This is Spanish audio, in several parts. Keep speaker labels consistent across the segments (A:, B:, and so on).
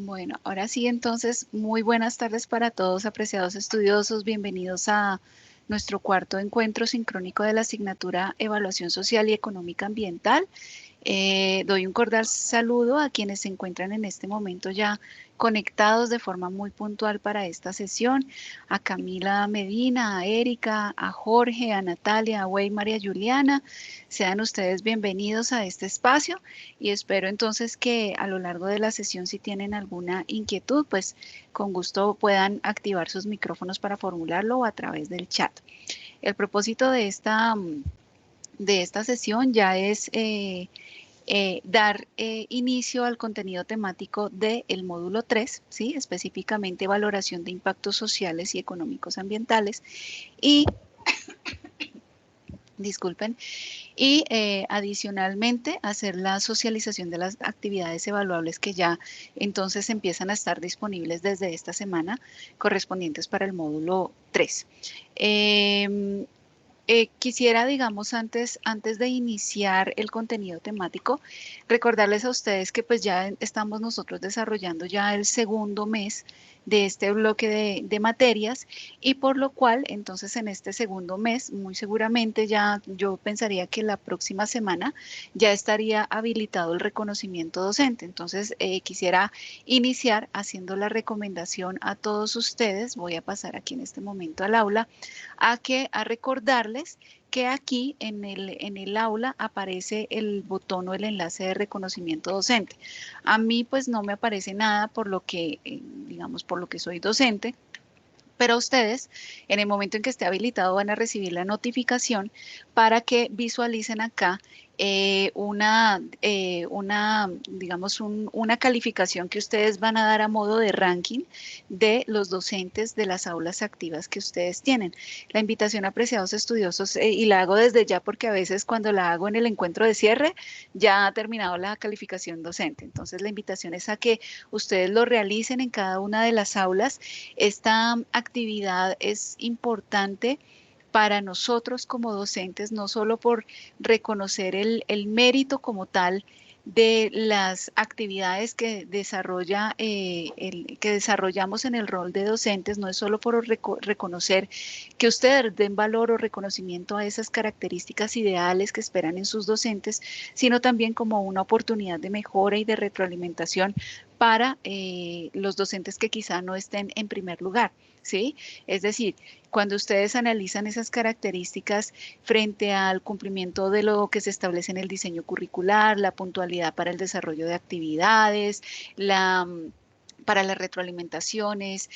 A: Bueno, ahora sí, entonces, muy buenas tardes para todos, apreciados estudiosos. Bienvenidos a nuestro cuarto encuentro sincrónico de la asignatura Evaluación Social y Económica Ambiental. Doy un cordial saludo a quienes se encuentran en este momento ya conectados de forma muy puntual para esta sesión, a Camila Medina, a Erika, a Jorge, a Natalia, a Weimar y a Juliana. Sean ustedes bienvenidos a este espacio y espero entonces que a lo largo de la sesión, si tienen alguna inquietud, pues con gusto puedan activar sus micrófonos para formularlo o a través del chat. El propósito de esta sesión ya es dar inicio al contenido temático del módulo 3, ¿sí? Específicamente valoración de impactos sociales y económicos ambientales y, disculpen, y adicionalmente hacer la socialización de las actividades evaluables que ya entonces empiezan a estar disponibles desde esta semana correspondientes para el módulo 3. Quisiera, digamos, antes de iniciar el contenido temático, recordarles a ustedes que pues ya estamos nosotros desarrollando ya el segundo mes de este bloque de materias y por lo cual entonces en este segundo mes muy seguramente ya yo pensaría que la próxima semana ya estaría habilitado el reconocimiento docente. Entonces quisiera iniciar haciendo la recomendación a todos ustedes, voy a pasar aquí en este momento al aula, a recordarles que aquí en el aula aparece el botón o el enlace de reconocimiento docente. A mí pues no me aparece nada por lo que, digamos, por lo que soy docente, pero ustedes en el momento en que esté habilitado van a recibir la notificación para que visualicen acá digamos, una calificación que ustedes van a dar a modo de ranking de los docentes de las aulas activas que ustedes tienen. La invitación, apreciados estudiosos, y la hago desde ya porque a veces cuando la hago en el encuentro de cierre ya ha terminado la calificación docente. Entonces la invitación es a que ustedes lo realicen en cada una de las aulas. Esta actividad es importante para nosotros como docentes, no solo por reconocer el mérito como tal de las actividades que que desarrollamos en el rol de docentes, no es solo por reconocer que ustedes den valor o reconocimiento a esas características ideales que esperan en sus docentes, sino también como una oportunidad de mejora y de retroalimentación para los docentes que quizá no estén en primer lugar, ¿sí? Es decir, cuando ustedes analizan esas características frente al cumplimiento de lo que se establece en el diseño curricular, la puntualidad para el desarrollo de actividades, para las retroalimentaciones,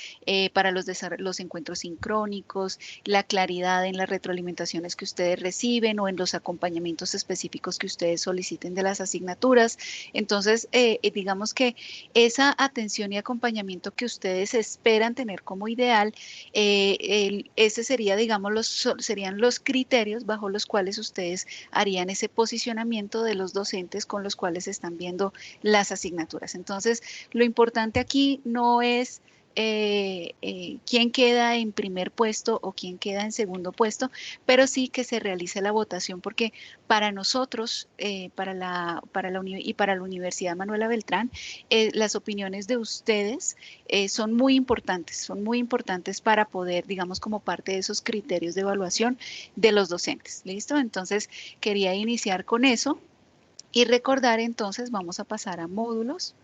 A: para los encuentros sincrónicos, la claridad en las retroalimentaciones que ustedes reciben o en los acompañamientos específicos que ustedes soliciten de las asignaturas. Entonces, digamos que esa atención y acompañamiento que ustedes esperan tener como ideal, ese sería, digamos, serían los criterios bajo los cuales ustedes harían ese posicionamiento de los docentes con los cuales están viendo las asignaturas. Entonces, lo importante aquí no es quién queda en primer puesto o quién queda en segundo puesto, pero sí que se realice la votación porque para nosotros, y para la Universidad Manuela Beltrán, las opiniones de ustedes son muy importantes para poder, digamos, como parte de esos criterios de evaluación de los docentes. ¿Listo? Entonces, quería iniciar con eso y recordar entonces, vamos a pasar a módulos,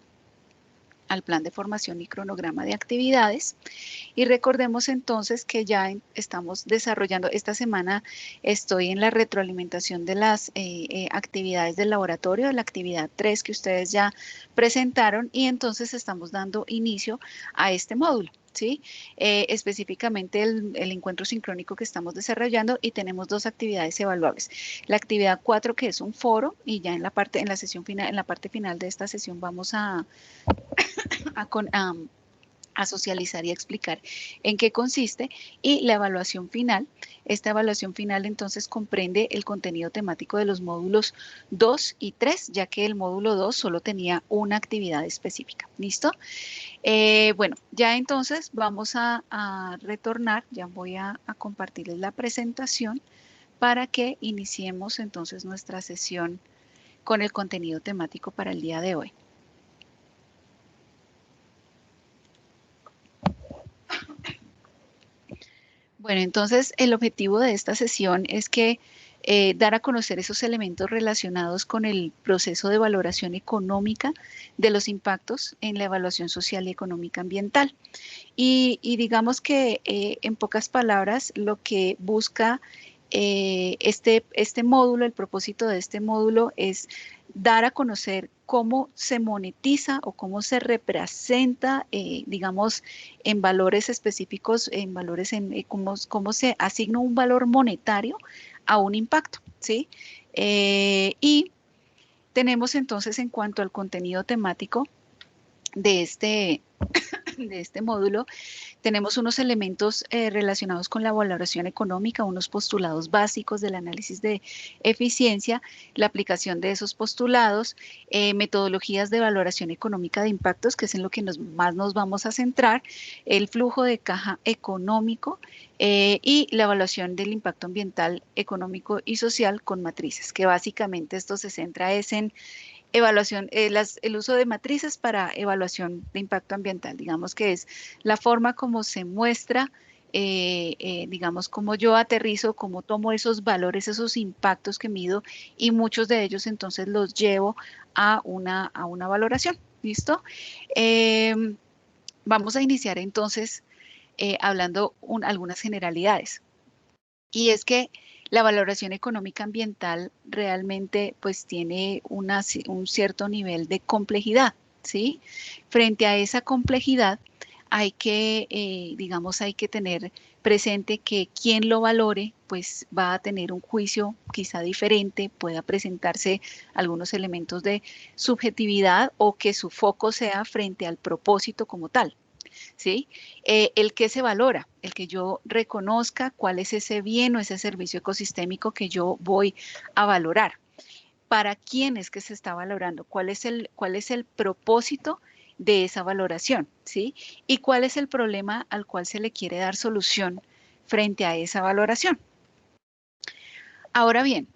A: al plan de formación y cronograma de actividades. Y recordemos entonces que ya estamos desarrollando, esta semana estoy en la retroalimentación de las actividades del laboratorio, la actividad 3 que ustedes ya presentaron y entonces estamos dando inicio a este módulo. ¿Sí? Específicamente el encuentro sincrónico que estamos desarrollando y tenemos dos actividades evaluables. La actividad 4 que es un foro y ya en la sesión final, en la parte final de esta sesión vamos a, con, a socializar y a explicar en qué consiste y la evaluación final. Esta evaluación final entonces comprende el contenido temático de los módulos 2 y 3, ya que el módulo 2 solo tenía una actividad específica. ¿Listo? Bueno, ya entonces vamos a retornar, ya voy a compartirles la presentación para que iniciemos entonces nuestra sesión con el contenido temático para el día de hoy. Bueno, entonces el objetivo de esta sesión es que dar a conocer esos elementos relacionados con el proceso de valoración económica de los impactos en la evaluación social y económica ambiental. Y digamos que en pocas palabras lo que busca este módulo, el propósito de este módulo es dar a conocer cómo se monetiza o cómo se representa, digamos, en valores específicos, en valores, cómo se asigna un valor monetario a un impacto, ¿sí? Y tenemos entonces en cuanto al contenido temático de de este módulo, tenemos unos elementos relacionados con la valoración económica, unos postulados básicos del análisis de eficiencia, la aplicación de esos postulados, metodologías de valoración económica de impactos, que es en lo que más nos vamos a centrar, el flujo de caja económico y la evaluación del impacto ambiental, económico y social con matrices, que básicamente esto se centra es en evaluación, el uso de matrices para evaluación de impacto ambiental, digamos que es la forma como se muestra, digamos, cómo yo aterrizo, cómo tomo esos valores, esos impactos que mido y muchos de ellos entonces los llevo a una valoración. ¿Listo? Vamos a iniciar entonces hablando algunas generalidades. Y es que la valoración económica ambiental realmente pues tiene un cierto nivel de complejidad, ¿sí? Frente a esa complejidad hay que, digamos, hay que tener presente que quien lo valore pues va a tener un juicio quizá diferente, pueda presentarse algunos elementos de subjetividad o que su foco sea frente al propósito como tal. ¿Sí? El que se valora, el que yo reconozca cuál es ese bien o ese servicio ecosistémico que yo voy a valorar. ¿Para quién es que se está valorando? Cuál es el propósito de esa valoración? ¿Sí? ¿Y cuál es el problema al cual se le quiere dar solución frente a esa valoración? Ahora bien,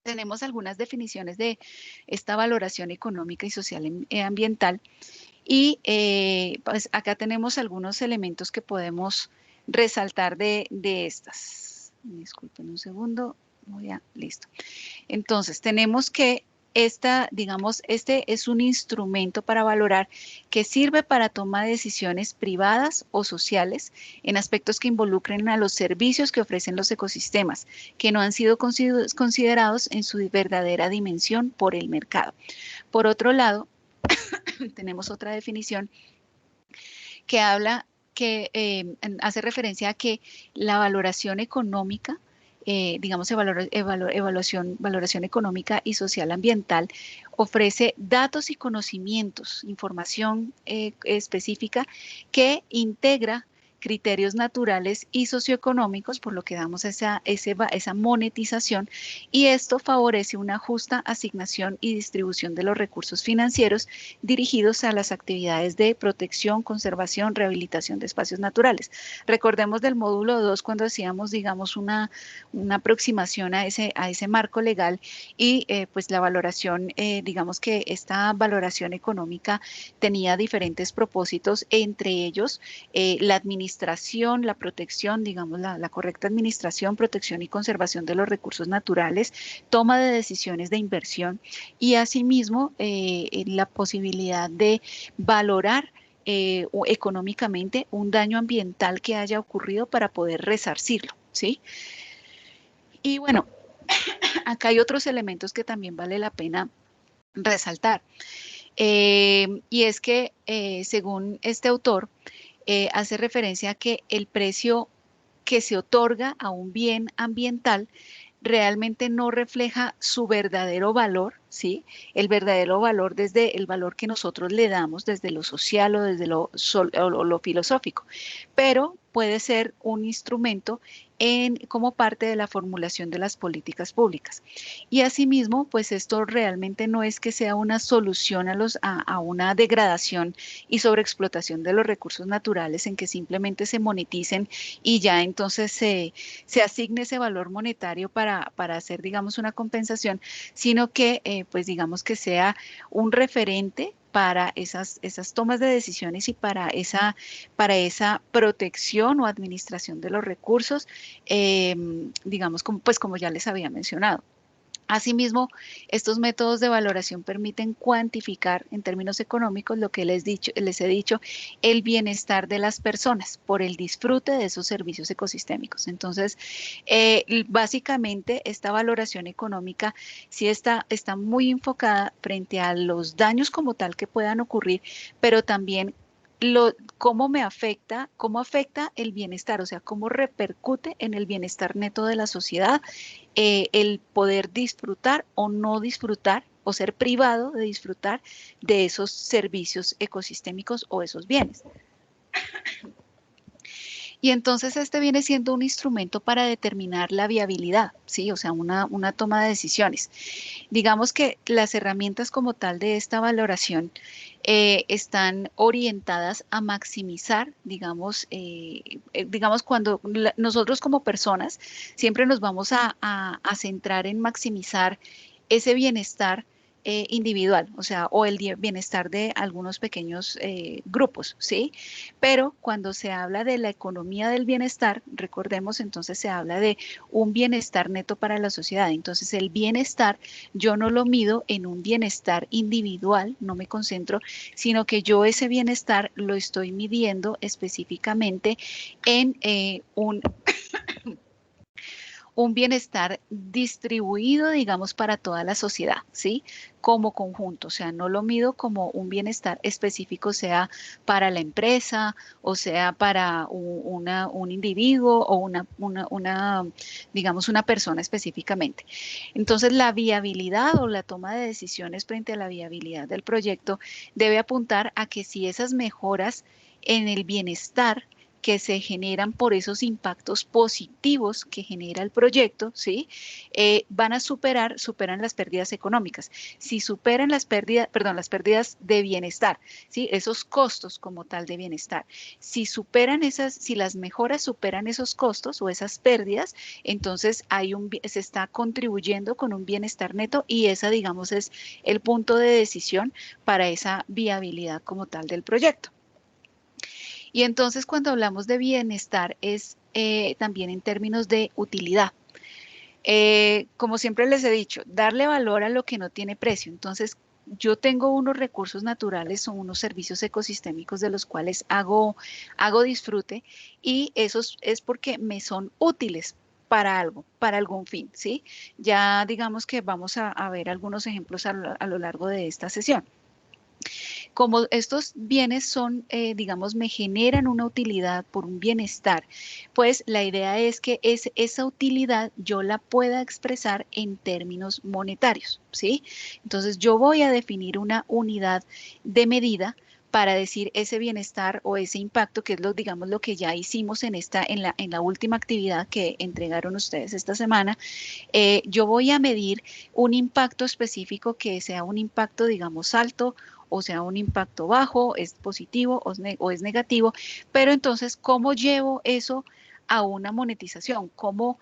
A: tenemos algunas definiciones de esta valoración económica y social ambiental. Y pues acá tenemos algunos elementos que podemos resaltar de estas. Disculpen un segundo. Listo. Entonces, tenemos que digamos, este es un instrumento para valorar que sirve para toma de decisiones privadas o sociales en aspectos que involucren a los servicios que ofrecen los ecosistemas, que no han sido considerados en su verdadera dimensión por el mercado. Por otro lado, tenemos otra definición que habla, que hace referencia a que la valoración económica, digamos, valoración económica y social ambiental, ofrece datos y conocimientos, información específica que integra criterios naturales y socioeconómicos, por lo que damos esa monetización, y esto favorece una justa asignación y distribución de los recursos financieros dirigidos a las actividades de protección, conservación, rehabilitación de espacios naturales. Recordemos del módulo 2 cuando hacíamos, digamos, una aproximación a ese marco legal y pues la valoración, digamos que esta valoración económica tenía diferentes propósitos, entre ellos la administración, la protección, digamos, la correcta administración, protección y conservación de los recursos naturales, toma de decisiones de inversión y asimismo la posibilidad de valorar económicamente un daño ambiental que haya ocurrido para poder resarcirlo, ¿sí? Y bueno, acá hay otros elementos que también vale la pena resaltar. Y es que, según este autor, hace referencia a que el precio que se otorga a un bien ambiental realmente no refleja su verdadero valor, ¿sí? El verdadero valor desde el valor que nosotros le damos, desde lo social o desde lo filosófico, pero puede ser un instrumento como parte de la formulación de las políticas públicas. Y asimismo, pues esto realmente no es que sea una solución a una degradación y sobreexplotación de los recursos naturales en que simplemente se moneticen y ya entonces se asigne ese valor monetario para hacer, digamos, una compensación, sino que, pues digamos que sea un referente para esas tomas de decisiones y para esa protección o administración de los recursos, digamos, como ya les había mencionado. Asimismo, estos métodos de valoración permiten cuantificar en términos económicos lo que les he dicho, el bienestar de las personas por el disfrute de esos servicios ecosistémicos. Entonces, básicamente, esta valoración económica sí está muy enfocada frente a los daños como tal que puedan ocurrir, pero también cómo afecta el bienestar, o sea, cómo repercute en el bienestar neto de la sociedad, el poder disfrutar o no disfrutar o ser privado de disfrutar de esos servicios ecosistémicos o esos bienes. Y entonces este viene siendo un instrumento para determinar la viabilidad, ¿sí? O sea, una toma de decisiones. Digamos que las herramientas como tal de esta valoración están orientadas a maximizar, digamos, cuando nosotros como personas siempre nos vamos a centrar en maximizar ese bienestar individual, o sea, o el bienestar de algunos pequeños grupos, ¿sí? Pero cuando se habla de la economía del bienestar, recordemos, entonces se habla de un bienestar neto para la sociedad. Entonces, el bienestar yo no lo mido en un bienestar individual, no me concentro, sino que yo ese bienestar lo estoy midiendo específicamente en un bienestar distribuido, digamos, para toda la sociedad, ¿sí? Como conjunto, o sea, no lo mido como un bienestar específico, sea para la empresa, o sea para un individuo o digamos, una persona específicamente. Entonces, la viabilidad o la toma de decisiones frente a la viabilidad del proyecto debe apuntar a que si esas mejoras en el bienestar que se generan por esos impactos positivos que genera el proyecto, ¿sí? Superan las pérdidas económicas. Si superan las pérdidas de bienestar, ¿sí? Esos costos como tal de bienestar. Si las mejoras superan esos costos o esas pérdidas, entonces se está contribuyendo con un bienestar neto y esa, digamos, es el punto de decisión para esa viabilidad como tal del proyecto. Y entonces cuando hablamos de bienestar es también en términos de utilidad. Como siempre les he dicho, darle valor a lo que no tiene precio. Entonces, yo tengo unos recursos naturales o unos servicios ecosistémicos de los cuales hago disfrute y esos es porque me son útiles para algo, para algún fin, ¿sí? Ya digamos que vamos a ver algunos ejemplos a lo largo de esta sesión. Como estos bienes son, digamos, me generan una utilidad por un bienestar, pues la idea es que esa utilidad yo la pueda expresar en términos monetarios, ¿sí? Entonces yo voy a definir una unidad de medida para decir ese bienestar o ese impacto, que es digamos, lo que ya hicimos en la última actividad que entregaron ustedes esta semana. Yo voy a medir un impacto específico que sea un impacto, digamos, alto, o sea, un impacto bajo, es positivo o es negativo, pero entonces, ¿cómo llevo eso a una monetización? ¿Cómo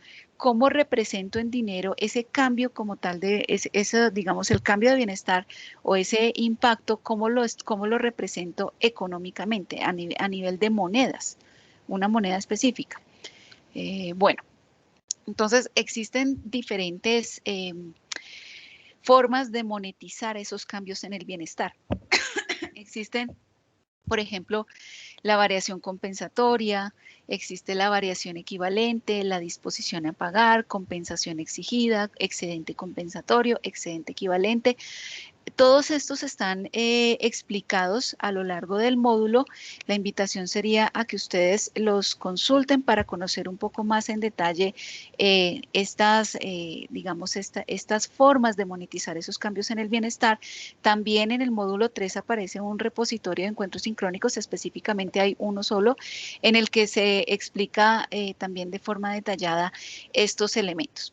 A: represento en dinero ese cambio como tal digamos, el cambio de bienestar o ese impacto, cómo lo represento económicamente a nivel de monedas, una moneda específica? Bueno. Entonces, existen diferentes formas de monetizar esos cambios en el bienestar. Existen, por ejemplo, la variación compensatoria, existe la variación equivalente, la disposición a pagar, compensación exigida, excedente compensatorio, excedente equivalente. Todos estos están explicados a lo largo del módulo. La invitación sería a que ustedes los consulten para conocer un poco más en detalle digamos, estas formas de monetizar esos cambios en el bienestar. También en el módulo 3 aparece un repositorio de encuentros sincrónicos, específicamente hay uno solo, en el que se explica también de forma detallada estos elementos.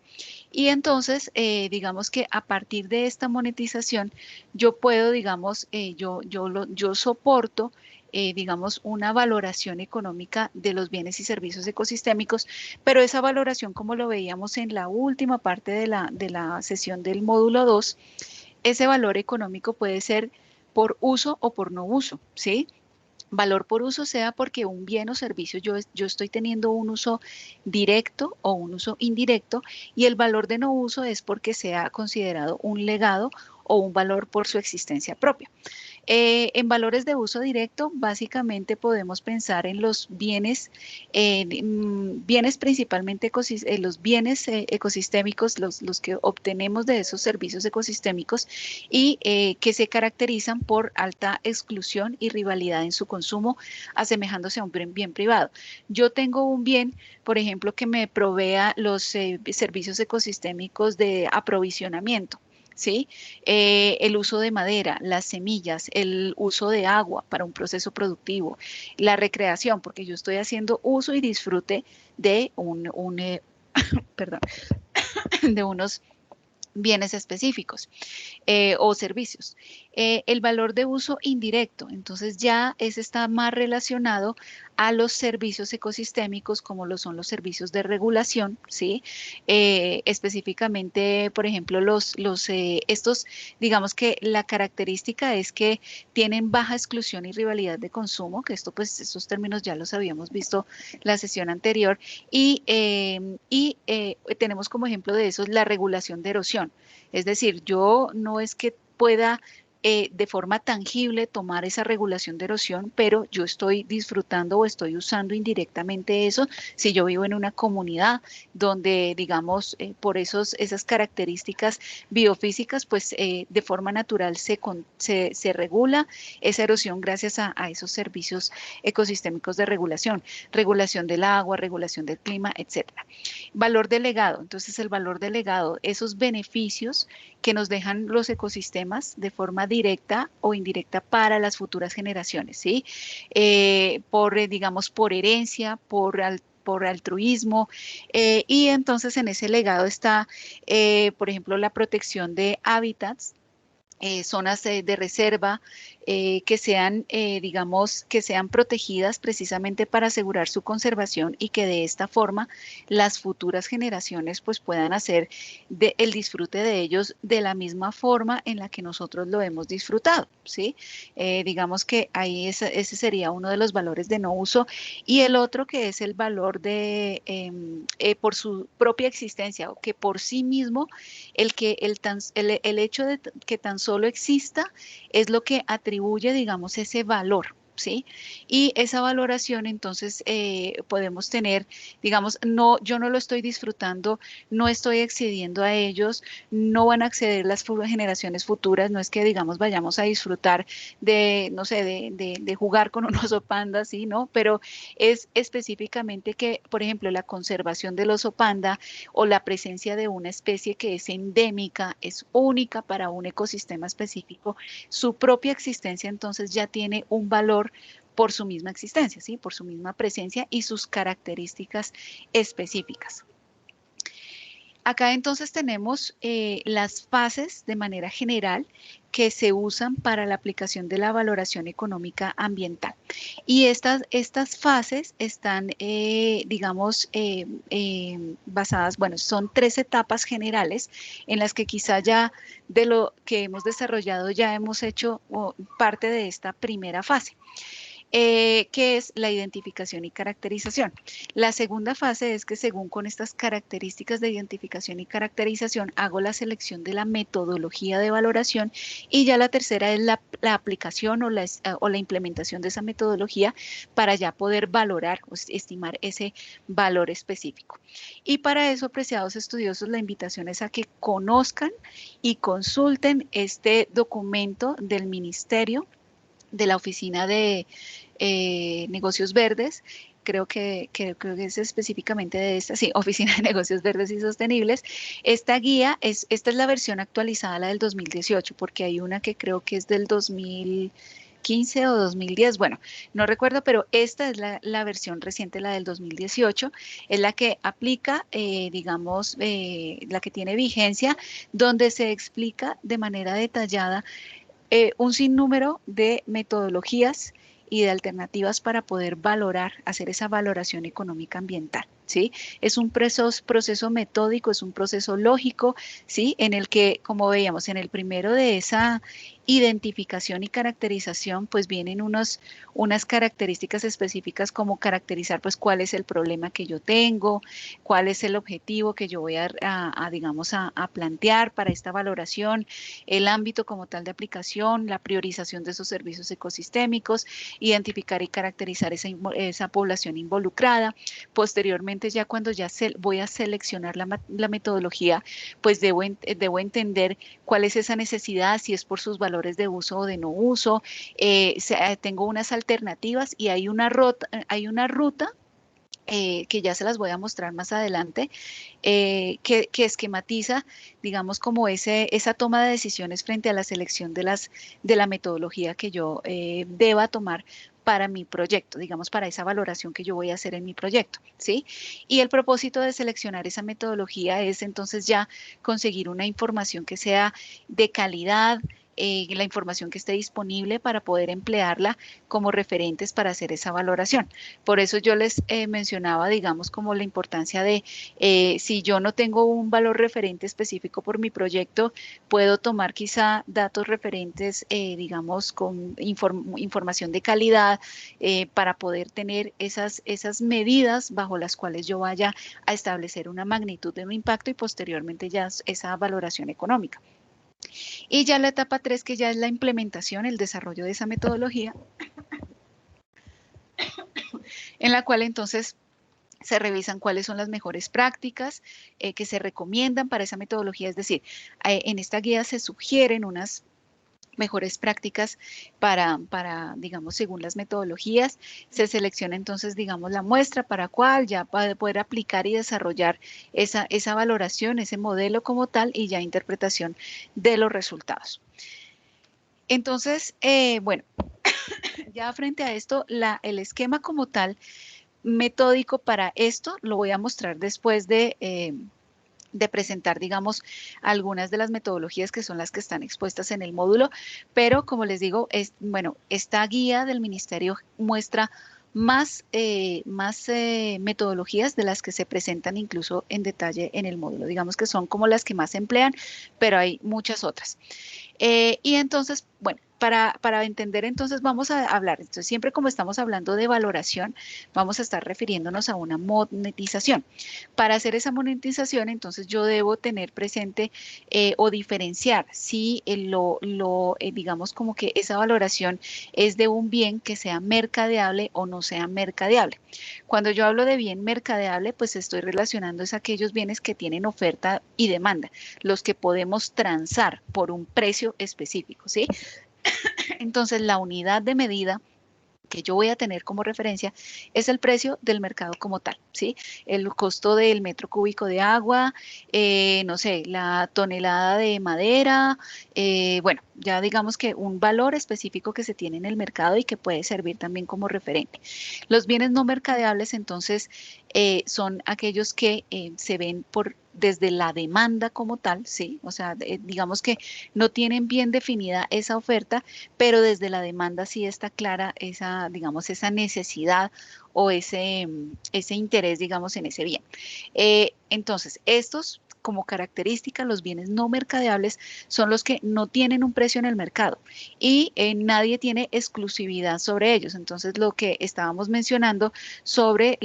A: Y entonces, digamos que a partir de esta monetización, yo puedo, digamos, yo soporto, digamos, una valoración económica de los bienes y servicios ecosistémicos, pero esa valoración, como lo veíamos en la última parte de la sesión del módulo 2, ese valor económico puede ser por uso o por no uso, ¿sí? Valor por uso sea porque un bien o servicio yo estoy teniendo un uso directo o un uso indirecto, y el valor de no uso es porque sea considerado un legado o un valor por su existencia propia. En valores de uso directo, básicamente podemos pensar en los bienes, bienes principalmente los bienes ecosistémicos, los que obtenemos de esos servicios ecosistémicos y que se caracterizan por alta exclusión y rivalidad en su consumo, asemejándose a un bien privado. Yo tengo un bien, por ejemplo, que me provea los servicios ecosistémicos de aprovisionamiento. ¿Sí? El uso de madera, las semillas, el uso de agua para un proceso productivo, la recreación, porque yo estoy haciendo uso y disfrute de perdón, de unos bienes específicos o servicios. El valor de uso indirecto, entonces ya ese está más relacionado a los servicios ecosistémicos como lo son los servicios de regulación, ¿sí? Específicamente, por ejemplo, estos, digamos que la característica es que tienen baja exclusión y rivalidad de consumo, que esto pues estos términos ya los habíamos visto la sesión anterior, y tenemos como ejemplo de eso la regulación de erosión. Es decir, yo no es que pueda de forma tangible tomar esa regulación de erosión, pero yo estoy disfrutando o estoy usando indirectamente eso si yo vivo en una comunidad donde, digamos, por esas características biofísicas, pues de forma natural se regula esa erosión gracias a esos servicios ecosistémicos de regulación del agua, regulación del clima, etcétera. Valor delegado. Entonces, el valor delegado, esos beneficios que nos dejan los ecosistemas de forma directa o indirecta para las futuras generaciones, ¿sí? Digamos, por herencia, por altruismo, y entonces en ese legado está, por ejemplo, la protección de hábitats, zonas de reserva que sean, digamos, que sean protegidas precisamente para asegurar su conservación y que de esta forma las futuras generaciones pues puedan hacer el disfrute de ellos de la misma forma en la que nosotros lo hemos disfrutado, ¿sí? Digamos que ahí ese sería uno de los valores de no uso, y el otro que es el valor de por su propia existencia o que por sí mismo el hecho de que tan solo exista es lo que atribuye, digamos, ese valor, ¿sí? Y esa valoración, entonces, podemos tener, digamos, no, yo no lo estoy disfrutando, no estoy accediendo a ellos, no van a acceder las generaciones futuras, no es que, digamos, vayamos a disfrutar de, no sé, de jugar con un oso panda, ¿sí? ¿No? Pero es específicamente que, por ejemplo, la conservación del oso panda o la presencia de una especie que es endémica, es única para un ecosistema específico, su propia existencia entonces ya tiene un valor por su misma existencia, ¿sí? Por su misma presencia y sus características específicas. Acá entonces tenemos las fases de manera general que se usan para la aplicación de la valoración económica ambiental. Y estas fases están, digamos, basadas, bueno, son 3 etapas generales en las que quizá ya de lo que hemos desarrollado ya hemos hecho parte de esta primera fase, que es la identificación y caracterización. La segunda fase es que según con estas características de identificación y caracterización hago la selección de la metodología de valoración, y ya la tercera es la aplicación o la implementación de esa metodología para ya poder valorar o estimar ese valor específico. Y para eso, apreciados estudiosos, la invitación es a que conozcan y consulten este documento del Ministerio de la Oficina de Negocios Verdes. Creo que es específicamente de esta, sí, Oficina de Negocios Verdes y Sostenibles. Esta guía, esta es la versión actualizada, la del 2018, porque hay una que creo que es del 2015 o 2010, bueno, no recuerdo, pero esta es la versión reciente, la del 2018, es la que aplica, digamos, la que tiene vigencia, donde se explica de manera detallada un sinnúmero de metodologías y de alternativas para poder valorar, hacer esa valoración económica ambiental, ¿sí? Es un proceso metódico, es un proceso lógico, ¿sí? En el que, como veíamos, en el primero de esa identificación y caracterización, pues vienen unas características específicas como caracterizar pues cuál es el problema que yo tengo, cuál es el objetivo que yo voy digamos, a plantear para esta valoración, el ámbito como tal de aplicación, la priorización de esos servicios ecosistémicos, identificar y caracterizar esa población involucrada. Posteriormente, ya cuando voy a seleccionar la metodología, pues debo entender cuál es esa necesidad, si es por sus valores de uso o de no uso. Tengo unas alternativas y hay una ruta que ya se las voy a mostrar más adelante, que esquematiza, digamos, como esa toma de decisiones frente a la selección de la metodología que yo deba tomar para mi proyecto, digamos, para esa valoración que yo voy a hacer en mi proyecto, ¿sí? Y el propósito de seleccionar esa metodología es entonces ya conseguir una información que sea de calidad, la información que esté disponible para poder emplearla como referentes para hacer esa valoración. Por eso yo les mencionaba, digamos, como la importancia de si yo no tengo un valor referente específico por mi proyecto, puedo tomar quizá datos referentes, digamos, con información de calidad para poder tener esas medidas bajo las cuales yo vaya a establecer una magnitud de un impacto y posteriormente ya esa valoración económica. Y ya la etapa 3, que ya es la implementación, el desarrollo de esa metodología, en la cual entonces se revisan cuáles son las mejores prácticas que se recomiendan para esa metodología. Es decir, en esta guía se sugieren unas mejores prácticas digamos, según las metodologías. Se selecciona entonces, digamos, la muestra para cuál ya poder aplicar y desarrollar esa valoración, ese modelo como tal y ya interpretación de los resultados. Entonces, bueno, ya frente a esto, el esquema como tal metódico para esto lo voy a mostrar después de presentar, digamos, algunas de las metodologías que son las que están expuestas en el módulo, pero como les digo, bueno, esta guía del ministerio muestra más metodologías de las que se presentan incluso en detalle en el módulo. Digamos que son como las que más se emplean, pero hay muchas otras. Y entonces, bueno, para entender, entonces vamos a hablar, entonces siempre como estamos hablando de valoración, vamos a estar refiriéndonos a una monetización. Para hacer esa monetización, entonces yo debo tener presente o diferenciar si digamos como que esa valoración es de un bien que sea mercadeable o no sea mercadeable. Cuando yo hablo de bien mercadeable, pues estoy relacionando es aquellos bienes que tienen oferta y demanda, los que podemos transar por un precio específico, ¿sí? Entonces, la unidad de medida que yo voy a tener como referencia es el precio del mercado como tal, ¿sí? El costo del metro cúbico de agua, no sé, la tonelada de madera, bueno, ya digamos que un valor específico que se tiene en el mercado y que puede servir también como referente. Los bienes no mercadeables, entonces, son aquellos que se ven desde la demanda como tal, ¿sí? O sea, digamos que no tienen bien definida esa oferta, pero desde la demanda sí está clara digamos, esa necesidad o ese interés, digamos, en ese bien. Entonces, estos, como característica, los bienes no mercadeables son los que no tienen un precio en el mercado y nadie tiene exclusividad sobre ellos. Entonces, lo que estábamos mencionando sobre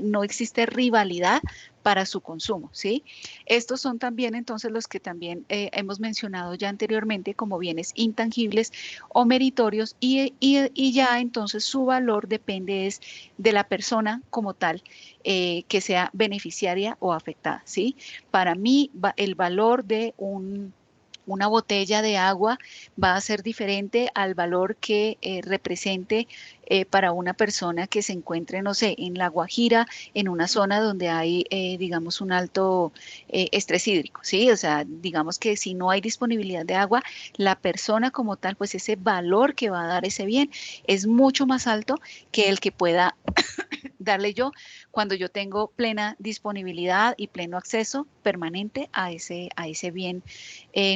A: no existe rivalidad para su consumo, ¿sí? Estos son también entonces los que también hemos mencionado ya anteriormente como bienes intangibles o meritorios y ya entonces su valor depende es de la persona como tal que sea beneficiaria o afectada, ¿sí? Para mí el valor de una botella de agua va a ser diferente al valor que represente para una persona que se encuentre, no sé, en La Guajira, en una zona donde hay, digamos, un alto estrés hídrico, ¿sí? O sea, digamos que si no hay disponibilidad de agua, la persona como tal, pues ese valor que va a dar ese bien es mucho más alto que el que pueda darle yo cuando yo tengo plena disponibilidad y pleno acceso permanente a ese bien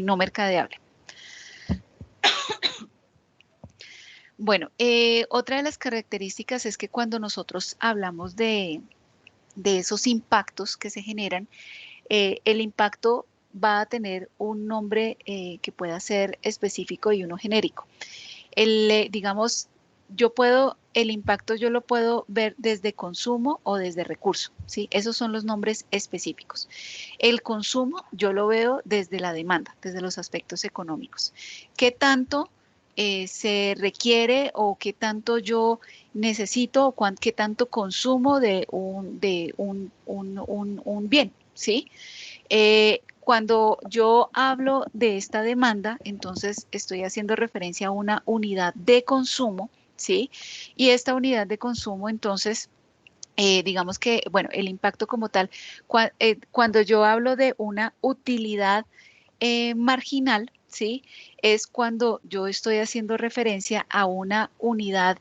A: no mercadeable. Bueno, otra de las características es que cuando nosotros hablamos de esos impactos que se generan, el impacto va a tener un nombre que pueda ser específico y uno genérico. Digamos, el impacto yo lo puedo ver desde consumo o desde recurso, ¿sí? Esos son los nombres específicos. El consumo yo lo veo desde la demanda, desde los aspectos económicos. ¿Qué tanto se requiere o qué tanto yo necesito o qué tanto consumo de un bien, ¿sí? Cuando yo hablo de esta demanda, entonces estoy haciendo referencia a una unidad de consumo, ¿sí? Y esta unidad de consumo, entonces, digamos que, bueno, el impacto como tal, cuando yo hablo de una utilidad marginal, ¿sí? Es cuando yo estoy haciendo referencia a una unidad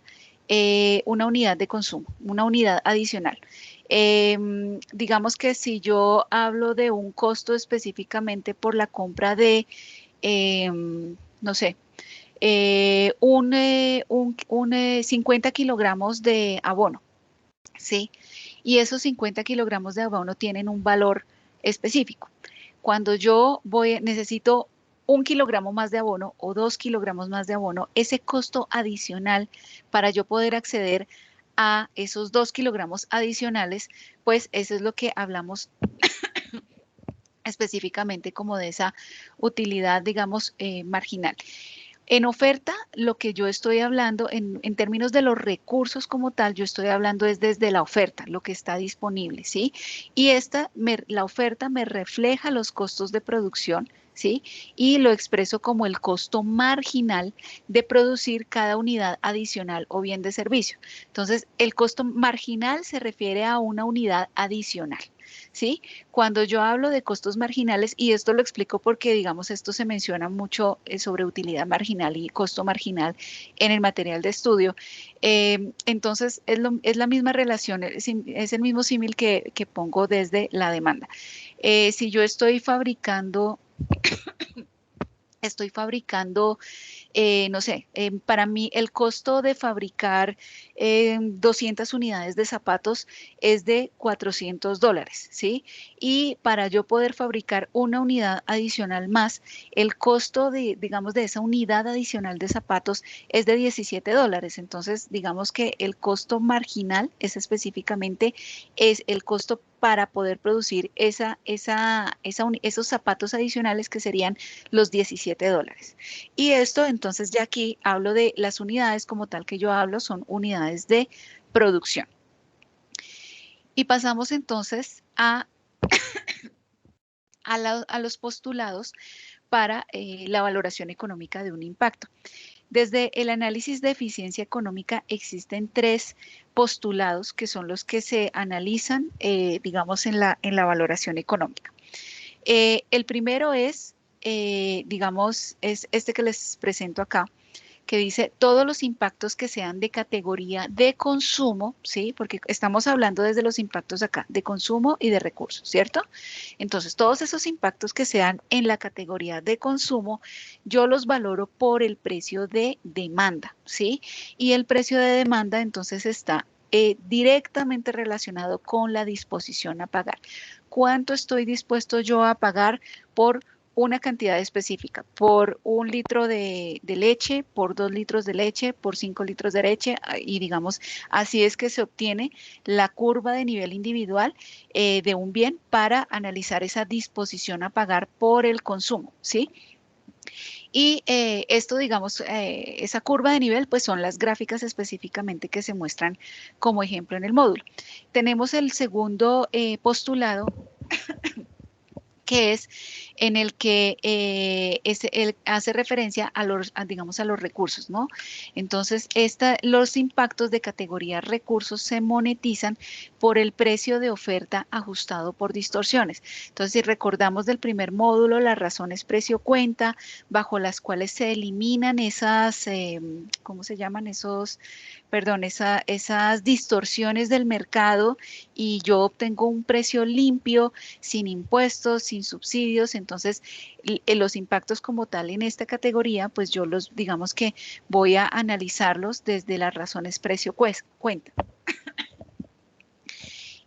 A: de consumo, una unidad adicional. Digamos que si yo hablo de un costo específicamente por la compra de, no sé, 50 kilogramos de abono, ¿sí? Y esos 50 kilogramos de abono tienen un valor específico. Cuando yo necesito 1 kilogramo más de abono o 2 kilogramos más de abono, ese costo adicional para yo poder acceder a esos 2 kilogramos adicionales, pues eso es lo que hablamos específicamente como de esa utilidad, digamos, marginal. En oferta, lo que yo estoy hablando en términos de los recursos como tal, yo estoy hablando es desde la oferta, lo que está disponible, ¿sí? Y la oferta me refleja los costos de producción, ¿sí? Y lo expreso como el costo marginal de producir cada unidad adicional o bien de servicio. Entonces, el costo marginal se refiere a una unidad adicional, ¿sí? Cuando yo hablo de costos marginales, y esto lo explico porque, digamos, esto se menciona mucho sobre utilidad marginal y costo marginal en el material de estudio, entonces es la misma relación, es el mismo símil que pongo desde la demanda. Si yo estoy fabricando no sé, para mí el costo de fabricar 200 unidades de zapatos es de $400, ¿sí? Y para yo poder fabricar una unidad adicional más, el costo de, digamos, de esa unidad adicional de zapatos es de $17. Entonces, digamos que el costo marginal es específicamente el costo para poder producir esos zapatos adicionales que serían los $17. Y esto, entonces, ya aquí hablo de las unidades como tal que yo hablo, son unidades de producción. Y pasamos entonces a los postulados para la valoración económica de un impacto. Desde el análisis de eficiencia económica existen 3 postulados que son los que se analizan, digamos, en la valoración económica. El primero es, digamos, es este que les presento acá, que dice todos los impactos que sean de categoría de consumo, ¿sí? Porque estamos hablando desde los impactos acá, de consumo y de recursos, ¿cierto? Entonces, todos esos impactos que sean en la categoría de consumo, yo los valoro por el precio de demanda, ¿sí? Y el precio de demanda, entonces, está directamente relacionado con la disposición a pagar. ¿Cuánto estoy dispuesto yo a pagar por una cantidad específica, por 1 litro de leche, por 2 litros de leche, por 5 litros de leche, y digamos, así es que se obtiene la curva de nivel individual de un bien para analizar esa disposición a pagar por el consumo, ¿sí? Y esto, digamos, esa curva de nivel, pues son las gráficas específicamente que se muestran como ejemplo en el módulo. Tenemos el segundo postulado, que es en el que él hace referencia digamos, a los recursos, ¿no? Entonces, los impactos de categoría recursos se monetizan por el precio de oferta ajustado por distorsiones. Entonces, si recordamos del primer módulo, las razones precio-cuenta, bajo las cuales se eliminan esas, ¿cómo se llaman? Perdón, esas distorsiones del mercado y yo obtengo un precio limpio, sin impuestos, sin subsidios. Entonces, los impactos como tal en esta categoría, pues yo digamos que voy a analizarlos desde las razones precio-cuenta.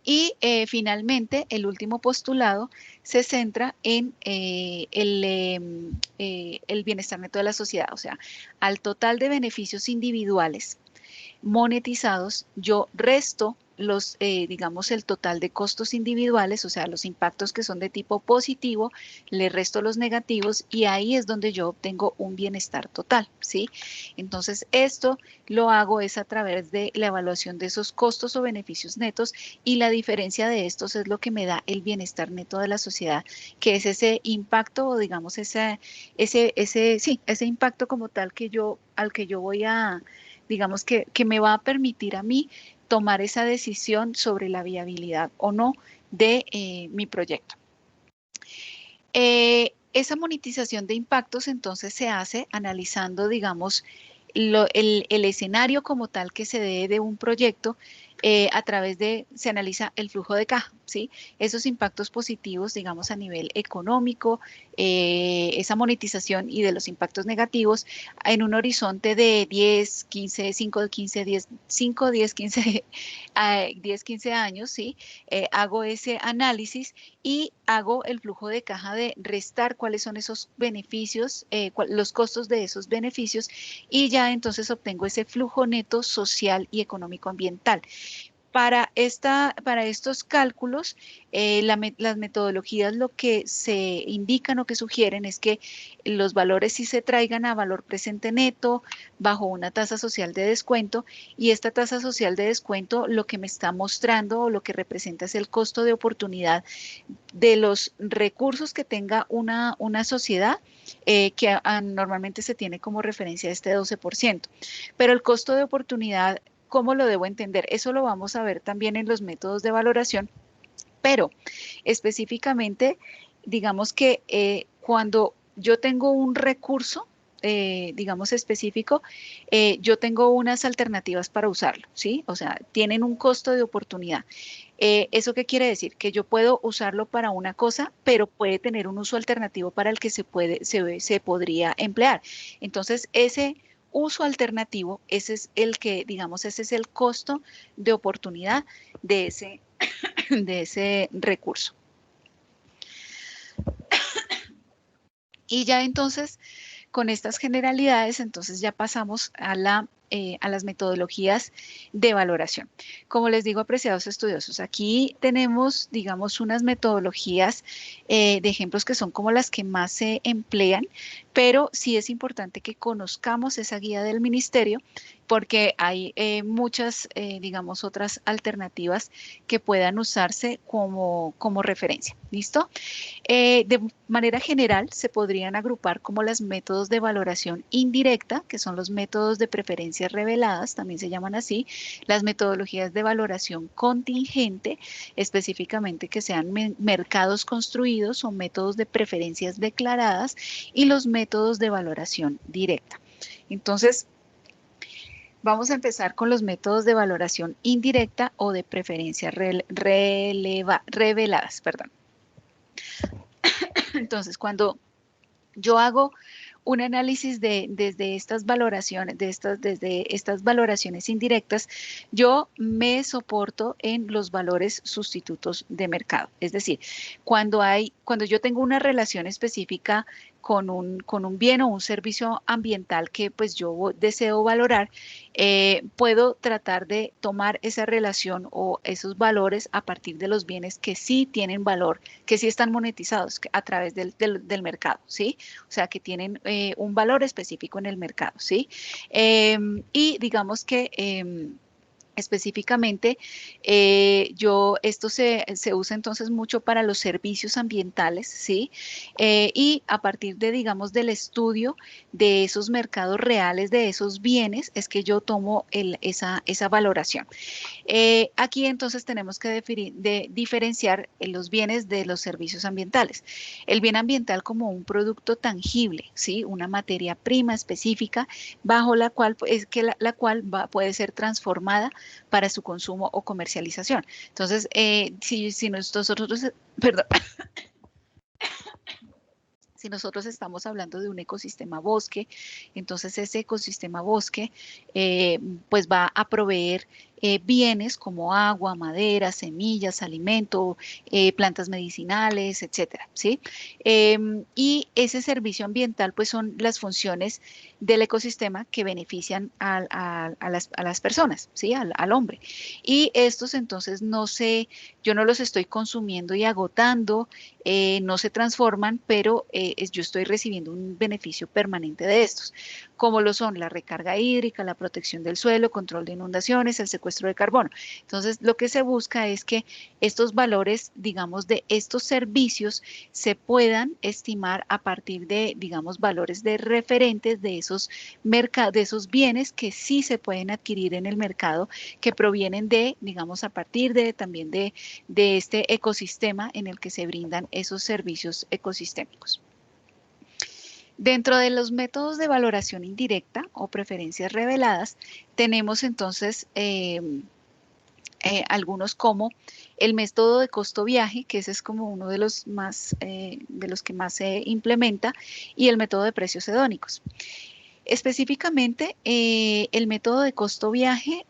A: Y finalmente, el último postulado se centra en el bienestar neto de la sociedad, o sea, al total de beneficios individuales monetizados, yo resto los, digamos, el total de costos individuales, o sea, los impactos que son de tipo positivo, le resto los negativos y ahí es donde yo obtengo un bienestar total, ¿sí? Entonces, esto lo hago es a través de la evaluación de esos costos o beneficios netos y la diferencia de estos es lo que me da el bienestar neto de la sociedad, que es ese impacto o digamos ese impacto como tal que al que yo voy a digamos que me va a permitir a mí tomar esa decisión sobre la viabilidad o no de mi proyecto. Esa monetización de impactos entonces se hace analizando, digamos, el escenario como tal que se dé de un proyecto a través se analiza el flujo de caja, ¿sí? Esos impactos positivos, digamos, a nivel económico, esa monetización y de los impactos negativos en un horizonte de 10, 15, 5, 15, 10, 5, 10, 15, 10, 15 años, ¿sí? Hago ese análisis y hago el flujo de caja de restar cuáles son esos beneficios, los costos de esos beneficios y ya entonces obtengo ese flujo neto social y económico ambiental. Para estos cálculos, las metodologías lo que se indican o que sugieren es que los valores sí se traigan a valor presente neto bajo una tasa social de descuento y esta tasa social de descuento lo que me está mostrando o lo que representa es el costo de oportunidad de los recursos que tenga una sociedad que normalmente se tiene como referencia este 12%. Pero el costo de oportunidad, ¿cómo lo debo entender? Eso lo vamos a ver también en los métodos de valoración, pero específicamente, digamos que cuando yo tengo un recurso, digamos específico, yo tengo unas alternativas para usarlo, ¿sí? O sea, tienen un costo de oportunidad. ¿Eso qué quiere decir? Que yo puedo usarlo para una cosa, pero puede tener un uso alternativo para el que se podría emplear. Entonces, ese uso alternativo, ese es el que, digamos, ese es el costo de oportunidad de de ese recurso. Y ya entonces, con estas generalidades, entonces ya pasamos a las metodologías de valoración. Como les digo, apreciados estudiosos, aquí tenemos, digamos, unas metodologías de ejemplos que son como las que más se emplean, pero sí es importante que conozcamos esa guía del ministerio porque hay muchas, digamos, otras alternativas que puedan usarse como referencia. ¿Listo? De manera general, se podrían agrupar como los métodos de valoración indirecta, que son los métodos de preferencias reveladas, también se llaman así, las metodologías de valoración contingente, específicamente que sean mercados construidos o métodos de preferencias declaradas, y los métodos de valoración directa. Entonces, vamos a empezar con los métodos de valoración indirecta o de preferencias reveladas, perdón. Entonces, cuando yo hago un análisis desde estas valoraciones, desde estas valoraciones indirectas, yo me soporto en los valores sustitutos de mercado. Es decir, cuando yo tengo una relación específica con un bien o un servicio ambiental que pues yo deseo valorar, puedo tratar de tomar esa relación o esos valores a partir de los bienes que sí tienen valor, que sí están monetizados a través del mercado, ¿sí? O sea, que tienen un valor específico en el mercado, ¿sí? Y digamos que específicamente, esto se usa entonces mucho para los servicios ambientales, ¿sí? Y a partir de, digamos, del estudio de esos mercados reales, de esos bienes, es que yo tomo esa valoración. Aquí entonces tenemos que diferenciar los bienes de los servicios ambientales. El bien ambiental como un producto tangible, ¿sí? Una materia prima específica bajo la cual, puede ser transformada para su consumo o comercialización. Entonces, si nosotros, perdón, si nosotros estamos hablando de un ecosistema bosque, entonces ese ecosistema bosque pues va a proveer bienes como agua, madera, semillas, alimento, plantas medicinales, etcétera, ¿sí? Y ese servicio ambiental, pues son las funciones del ecosistema que benefician a las personas, ¿sí? Al hombre. Y estos entonces yo no los estoy consumiendo y agotando, no se transforman, pero yo estoy recibiendo un beneficio permanente de estos, como lo son la recarga hídrica, la protección del suelo, control de inundaciones, el secuestro de carbono. Entonces, lo que se busca es que estos valores, digamos, de estos servicios se puedan estimar a partir de, digamos, valores de referentes de esos bienes que sí se pueden adquirir en el mercado, que provienen de, digamos, a partir de también de este ecosistema en el que se brindan esos servicios ecosistémicos. Dentro de los métodos de valoración indirecta o preferencias reveladas, tenemos entonces algunos como el método de costo-viaje, que ese es como uno de los de los que más se implementa, y el método de precios hedónicos. Específicamente, el método de costo-viaje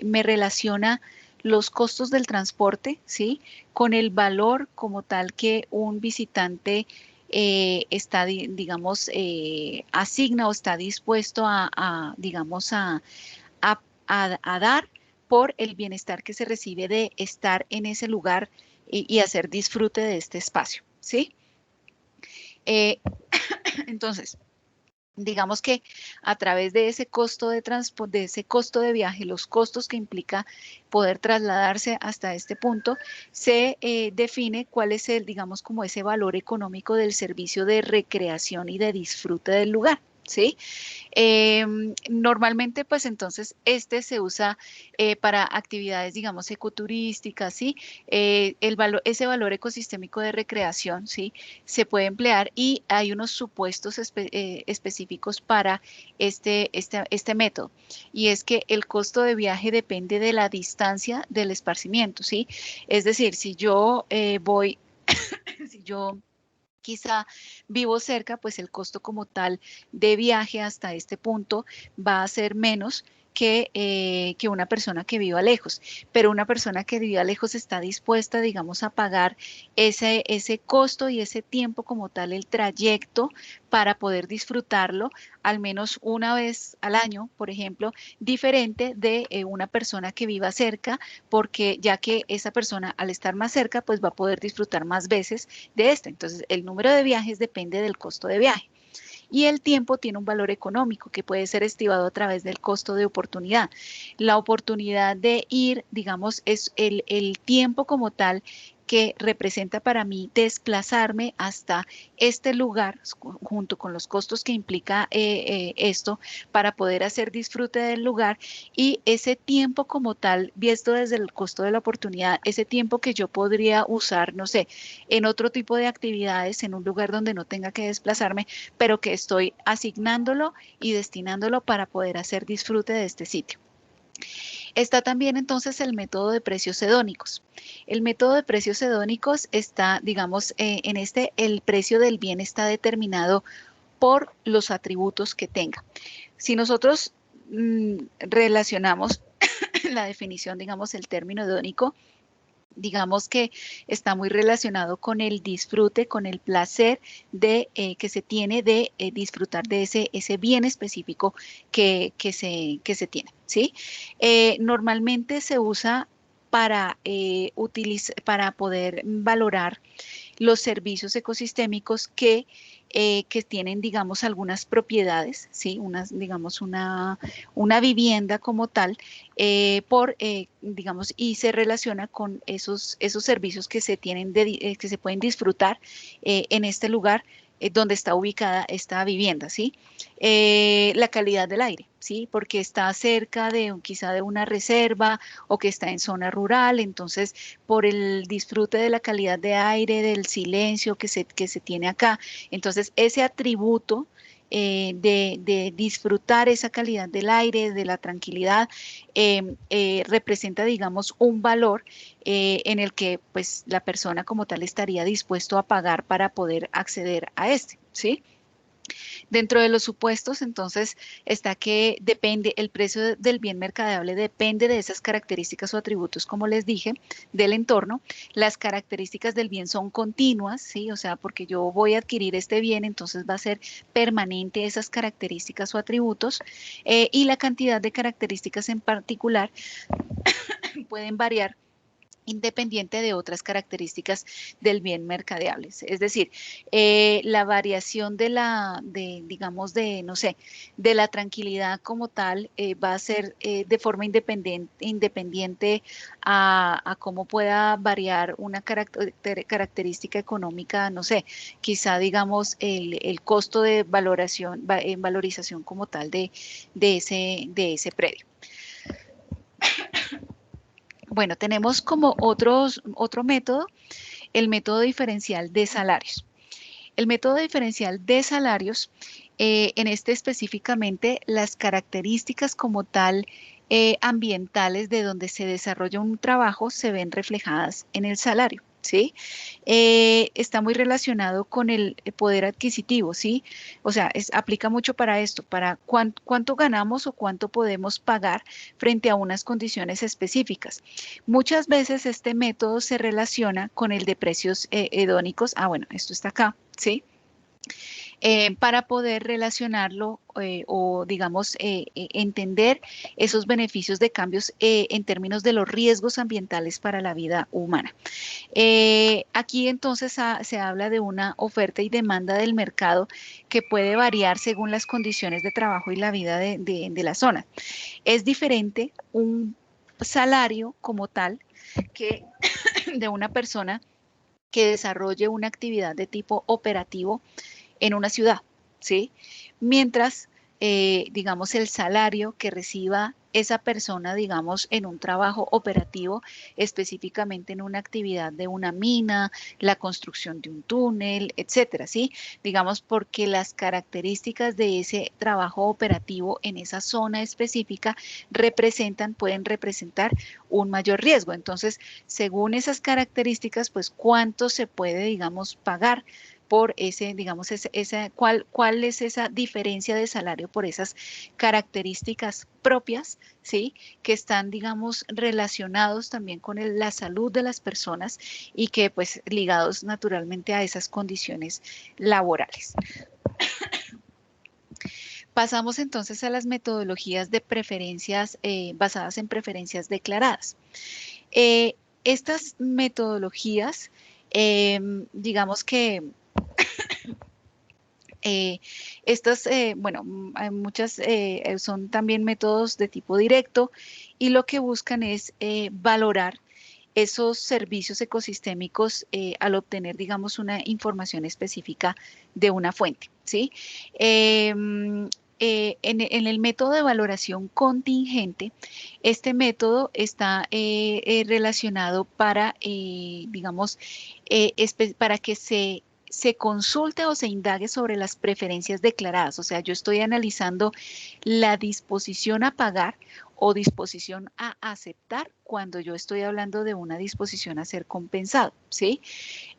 A: me relaciona los costos del transporte, ¿sí? Con el valor como tal que un visitante está, digamos, asigna o está dispuesto digamos, a, a dar por el bienestar que se recibe de estar en ese lugar y hacer disfrute de este espacio, ¿sí? Eh, entonces, digamos que a través de ese costo de transporte, de ese costo de viaje, los costos que implica poder trasladarse hasta este punto, se define cuál es el, digamos, como ese valor económico del servicio de recreación y de disfrute del lugar. ¿Sí? Normalmente, pues entonces, este se usa para actividades, digamos, ecoturísticas, ¿sí? Ese valor ecosistémico de recreación, ¿sí? Se puede emplear y hay unos supuestos específicos para este método. Y es que el costo de viaje depende de la distancia del esparcimiento, ¿sí? Es decir, si yo si yo quizá vivo cerca, pues el costo como tal de viaje hasta este punto va a ser menos que una persona que viva lejos, pero una persona que viva lejos está dispuesta, digamos, a pagar ese costo y ese tiempo como tal, el trayecto para poder disfrutarlo al menos una vez al año, por ejemplo, diferente de una persona que viva cerca, porque ya que esa persona al estar más cerca, pues va a poder disfrutar más veces de este. Entonces, el número de viajes depende del costo de viaje. Y el tiempo tiene un valor económico que puede ser estimado a través del costo de oportunidad. La oportunidad de ir, digamos, es el tiempo como tal que representa para mí desplazarme hasta este lugar junto con los costos que implica esto para poder hacer disfrute del lugar y ese tiempo como tal, visto desde el costo de la oportunidad, ese tiempo que yo podría usar, no sé, en otro tipo de actividades, en un lugar donde no tenga que desplazarme, pero que estoy asignándolo y destinándolo para poder hacer disfrute de este sitio. Está también entonces el método de precios hedónicos. El método de precios hedónicos está, digamos, el precio del bien está determinado por los atributos que tenga. Si nosotros relacionamos la definición, digamos, el término hedónico, digamos que está muy relacionado con el disfrute, con el placer que se tiene de disfrutar de ese bien específico que se tiene, ¿sí? Normalmente se usa para poder valorar los servicios ecosistémicos que tienen, digamos, algunas propiedades, ¿sí? Digamos, una vivienda como tal, digamos, y se relaciona con esos servicios que se tienen, que se pueden disfrutar en este lugar donde está ubicada esta vivienda, ¿sí? La calidad del aire, ¿sí? Porque está cerca de quizá de una reserva o que está en zona rural, entonces por el disfrute de la calidad de aire, del silencio que se tiene acá. Entonces, ese atributo de disfrutar esa calidad del aire, de la tranquilidad, representa, digamos, un valor en el que pues la persona como tal estaría dispuesto a pagar para poder acceder a este, ¿sí? Dentro de los supuestos, entonces, está que depende, el precio del bien mercadeable depende de esas características o atributos, como les dije, del entorno. Las características del bien son continuas, ¿sí? O sea, porque yo voy a adquirir este bien, entonces va a ser permanente esas características o atributos, y la cantidad de características en particular pueden variar independiente de otras características del bien mercadeable. Es decir, la variación digamos, no sé, de la tranquilidad como tal va a ser de forma independiente a cómo pueda variar una característica económica, no sé, quizá digamos el costo de valoración, valorización como tal de ese predio. Bueno, tenemos como otro método, el método diferencial de salarios. El método diferencial de salarios, en este específicamente, las características como tal ambientales de donde se desarrolla un trabajo se ven reflejadas en el salario, ¿sí? Está muy relacionado con el poder adquisitivo, ¿sí? O sea, aplica mucho para esto, para cuánto ganamos o cuánto podemos pagar frente a unas condiciones específicas. Muchas veces este método se relaciona con el de precios hedónicos. Ah, bueno, esto está acá, ¿sí? Para poder relacionarlo o, digamos, entender esos beneficios de cambios en términos de los riesgos ambientales para la vida humana. Aquí entonces se habla de una oferta y demanda del mercado que puede variar según las condiciones de trabajo y la vida de la zona. Es diferente un salario como tal que de una persona que desarrolle una actividad de tipo operativo en una ciudad, ¿sí? Mientras, digamos, el salario que reciba esa persona, digamos, en un trabajo operativo, específicamente en una actividad de una mina, la construcción de un túnel, etcétera, ¿sí? Digamos, porque las características de ese trabajo operativo en esa zona específica pueden representar un mayor riesgo. Entonces, según esas características, pues, ¿cuánto se puede, digamos, pagar por ese, digamos, cuál es esa diferencia de salario por esas características propias, ¿sí? Que están, digamos, relacionados también con la salud de las personas y que, pues, ligados naturalmente a esas condiciones laborales. Pasamos entonces a las metodologías de preferencias basadas en preferencias declaradas. Estas metodologías, digamos que bueno, hay muchas son también métodos de tipo directo y lo que buscan es valorar esos servicios ecosistémicos al obtener, digamos, una información específica de una fuente, ¿sí? En el método de valoración contingente, este método está relacionado para, digamos, para que se consulte o se indague sobre las preferencias declaradas. O sea, yo estoy analizando la disposición a pagar o disposición a aceptar cuando yo estoy hablando de una disposición a ser compensado, ¿sí?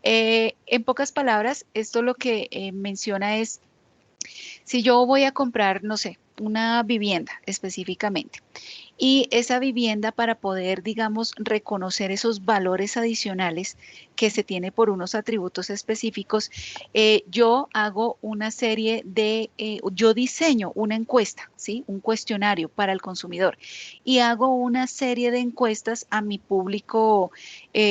A: En pocas palabras, esto lo que menciona es, si yo voy a comprar, no sé, una vivienda específicamente, y esa vivienda para poder, digamos, reconocer esos valores adicionales que se tiene por unos atributos específicos, yo hago una serie yo diseño una encuesta, ¿sí? Un cuestionario para el consumidor y hago una serie de encuestas a mi público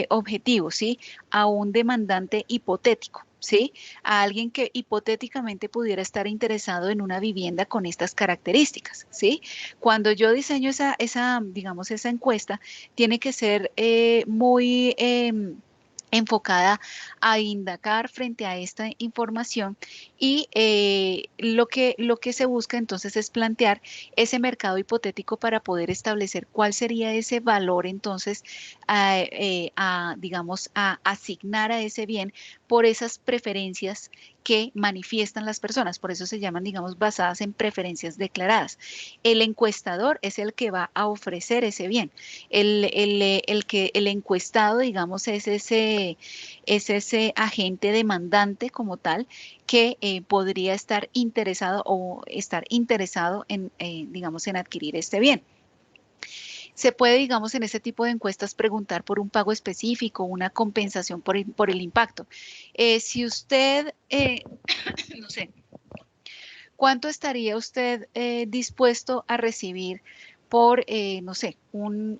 A: objetivo, ¿sí? A un demandante hipotético. ¿Sí? A alguien que hipotéticamente pudiera estar interesado en una vivienda con estas características, ¿sí? Cuando yo diseño digamos, esa encuesta, tiene que ser muy enfocada a indagar frente a esta información y lo que se busca entonces es plantear ese mercado hipotético para poder establecer cuál sería ese valor entonces digamos, a asignar a ese bien por esas preferencias que manifiestan las personas. Por eso se llaman, digamos, basadas en preferencias declaradas. El encuestador es el que va a ofrecer ese bien. El encuestado, digamos, es ese agente demandante como tal que podría estar interesado en, digamos, en adquirir este bien. Se puede, digamos, en ese tipo de encuestas preguntar por un pago específico, una compensación por el impacto. Si usted, no sé, ¿cuánto estaría usted dispuesto a recibir por, no sé, un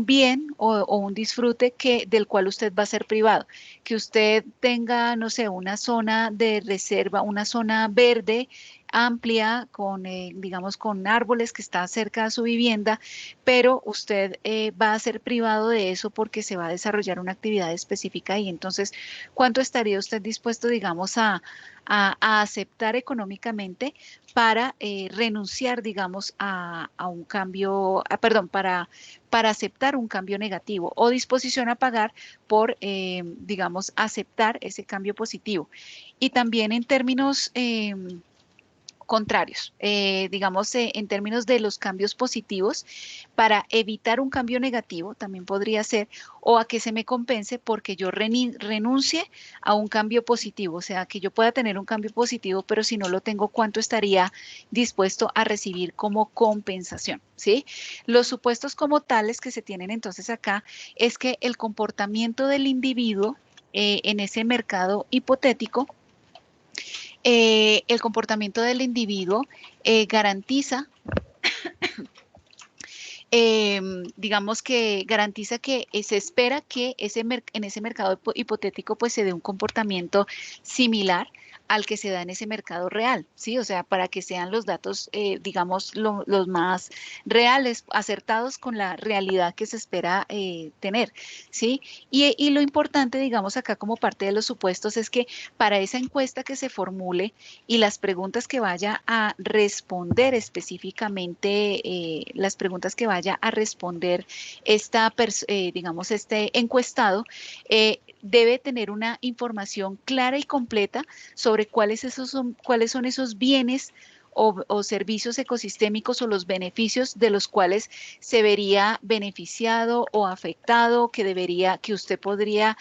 A: bien o un disfrute del cual usted va a ser privado? Que usted tenga, no sé, una zona de reserva, una zona verde amplia con, digamos, con árboles que está cerca de su vivienda, pero usted va a ser privado de eso porque se va a desarrollar una actividad específica y entonces, ¿cuánto estaría usted dispuesto, digamos, a aceptar económicamente para renunciar, digamos, a un cambio, perdón, para aceptar un cambio negativo o disposición a pagar por, digamos, aceptar ese cambio positivo? Y también en términos contrarios, digamos, en términos de los cambios positivos, para evitar un cambio negativo, también podría ser, o a que se me compense porque yo renuncie a un cambio positivo, o sea, que yo pueda tener un cambio positivo, pero si no lo tengo, ¿cuánto estaría dispuesto a recibir como compensación? ¿Sí? Los supuestos como tales que se tienen entonces acá es que el comportamiento del individuo en ese mercado hipotético, el comportamiento del individuo garantiza, digamos que garantiza que se espera que en ese mercado hipotético pues se dé un comportamiento similar al que se da en ese mercado real, ¿sí? O sea, para que sean los datos, digamos, los más reales, acertados con la realidad que se espera tener, ¿sí? Y lo importante, digamos, acá como parte de los supuestos es que para esa encuesta que se formule y las preguntas que vaya a responder específicamente, las preguntas que vaya a responder digamos, este encuestado, debe tener una información clara y completa sobre cuáles son esos bienes o servicios ecosistémicos o los beneficios de los cuales se vería beneficiado o afectado, que usted podría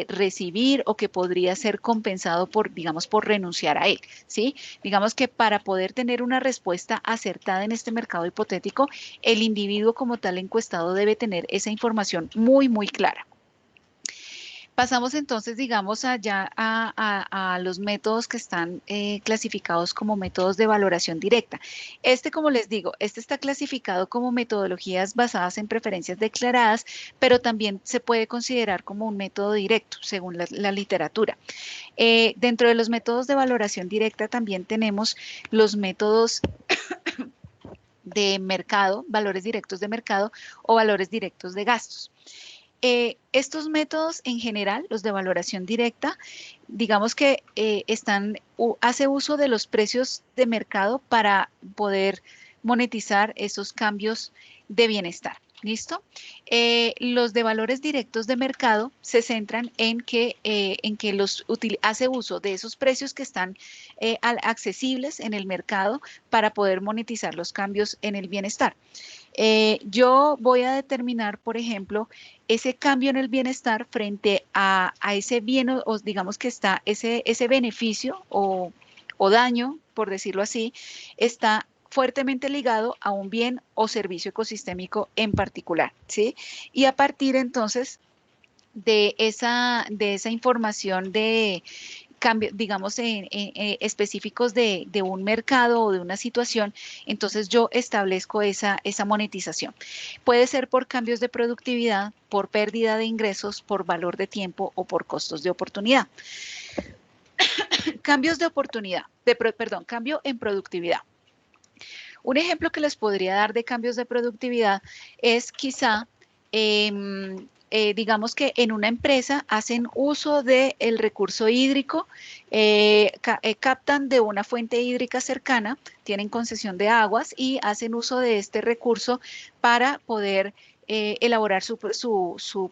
A: recibir o que podría ser compensado por, digamos, por renunciar a él, ¿sí? Digamos que para poder tener una respuesta acertada en este mercado hipotético, el individuo como tal encuestado debe tener esa información muy, muy clara. Pasamos entonces, digamos, allá a los métodos que están clasificados como métodos de valoración directa. Como les digo, este está clasificado como metodologías basadas en preferencias declaradas, pero también se puede considerar como un método directo, según la literatura. Dentro de los métodos de valoración directa también tenemos los métodos de mercado, valores directos de mercado o valores directos de gastos. Estos métodos en general, los de valoración directa, digamos que hace uso de los precios de mercado para poder monetizar esos cambios de bienestar. ¿Listo? Los de valores directos de mercado se centran en que hace uso de esos precios que están accesibles en el mercado para poder monetizar los cambios en el bienestar. Yo voy a determinar, por ejemplo, ese cambio en el bienestar frente a ese bien o digamos que está ese beneficio o daño, por decirlo así, está fuertemente ligado a un bien o servicio ecosistémico en particular, ¿sí? Y a partir entonces de esa información de cambio, digamos, específicos de un mercado o de una situación, entonces yo establezco esa monetización. Puede ser por cambios de productividad, por pérdida de ingresos, por valor de tiempo o por costos de oportunidad. Cambios de oportunidad, perdón, cambio en productividad. Un ejemplo que les podría dar de cambios de productividad es quizá, digamos que en una empresa hacen uso del recurso hídrico, captan de una fuente hídrica cercana, tienen concesión de aguas y hacen uso de este recurso para poder elaborar su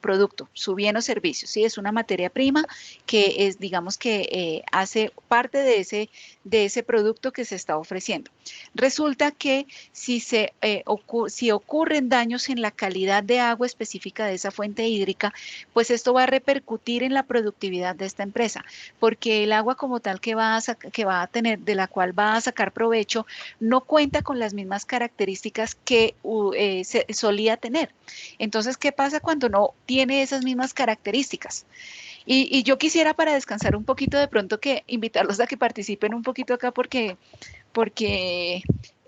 A: producto, su bien o servicio, ¿sí? Es una materia prima que es, digamos que hace parte de ese producto que se está ofreciendo. Resulta que si ocurren daños en la calidad de agua específica de esa fuente hídrica, pues esto va a repercutir en la productividad de esta empresa, porque el agua como tal que va a tener, de la cual va a sacar provecho, no cuenta con las mismas características que se solía tener. Entonces, ¿qué pasa cuando no tiene esas mismas características? Y yo quisiera, para descansar un poquito, de pronto que invitarlos a que participen un poquito acá porque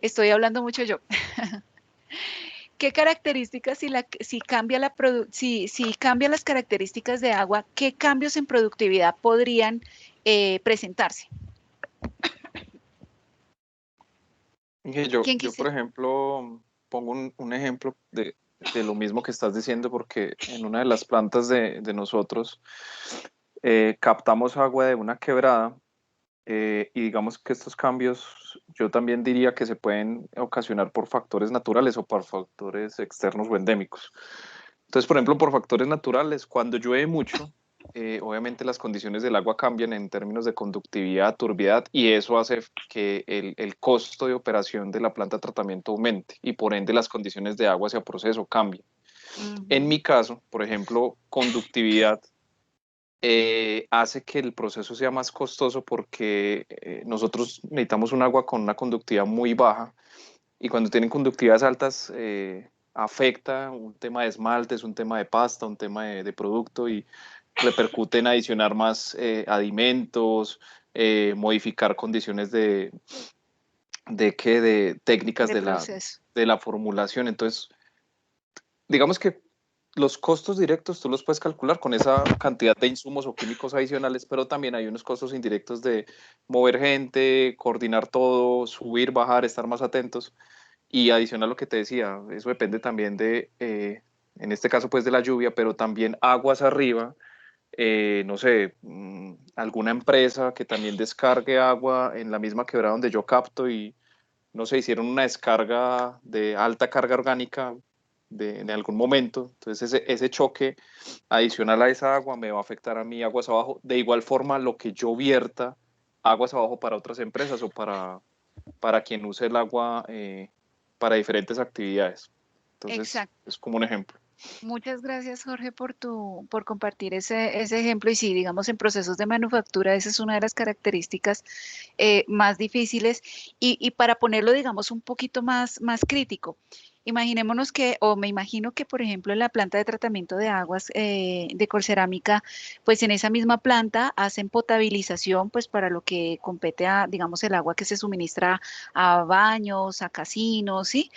A: estoy hablando mucho yo. ¿Qué características, si cambia si cambia las características de agua, qué cambios en productividad podrían presentarse? ¿Quién
B: Yo, por
A: quisiera?
B: ejemplo, pongo un ejemplo de lo mismo que estás diciendo, porque en una de las plantas de nosotros captamos agua de una quebrada y digamos que estos cambios yo también diría que se pueden ocasionar por factores naturales o por factores externos o endémicos. Entonces, por ejemplo, por factores naturales, cuando llueve mucho, obviamente las condiciones del agua cambian en términos de conductividad, turbiedad, y eso hace que el costo de operación de la planta de tratamiento aumente y por ende las condiciones de agua hacia proceso cambien. En
A: Ujú.
B: mi caso, por ejemplo, conductividad hace que el proceso sea más costoso porque nosotros necesitamos un agua con una conductividad muy baja y cuando tienen conductividades altas afecta un tema de esmaltes, un tema de pasta, un tema de producto y repercute en adicionar más alimentos, modificar condiciones de técnicas
A: De proceso.
B: de la formulación. Entonces, digamos que los costos directos tú los puedes calcular con esa cantidad de insumos o químicos adicionales, pero también hay unos costos indirectos de mover gente, coordinar todo, subir, bajar, estar más atentos. Y adicional a lo que te decía, eso depende también en este caso pues de la lluvia, pero también aguas arriba, no sé, alguna empresa que también descargue agua en la misma quebrada donde yo capto y no sé, hicieron una descarga de alta carga orgánica en algún momento, entonces ese choque adicional a esa agua me va a afectar a mí aguas abajo. De igual forma, lo que yo vierta aguas abajo para otras empresas o para quien use el agua para diferentes actividades. Entonces,
A: Exacto.
B: es como un ejemplo.
A: Muchas gracias, Jorge, por compartir ese ejemplo. Y sí, digamos, en procesos de manufactura, esa es una de las características más difíciles. Y para ponerlo, digamos, un poquito más crítico, imaginémonos que, o me imagino que, por ejemplo, en la planta de tratamiento de aguas de Colcerámica, pues en esa misma planta hacen potabilización, pues para lo que compete a, digamos, el agua que se suministra a baños, a casinos, ¿sí?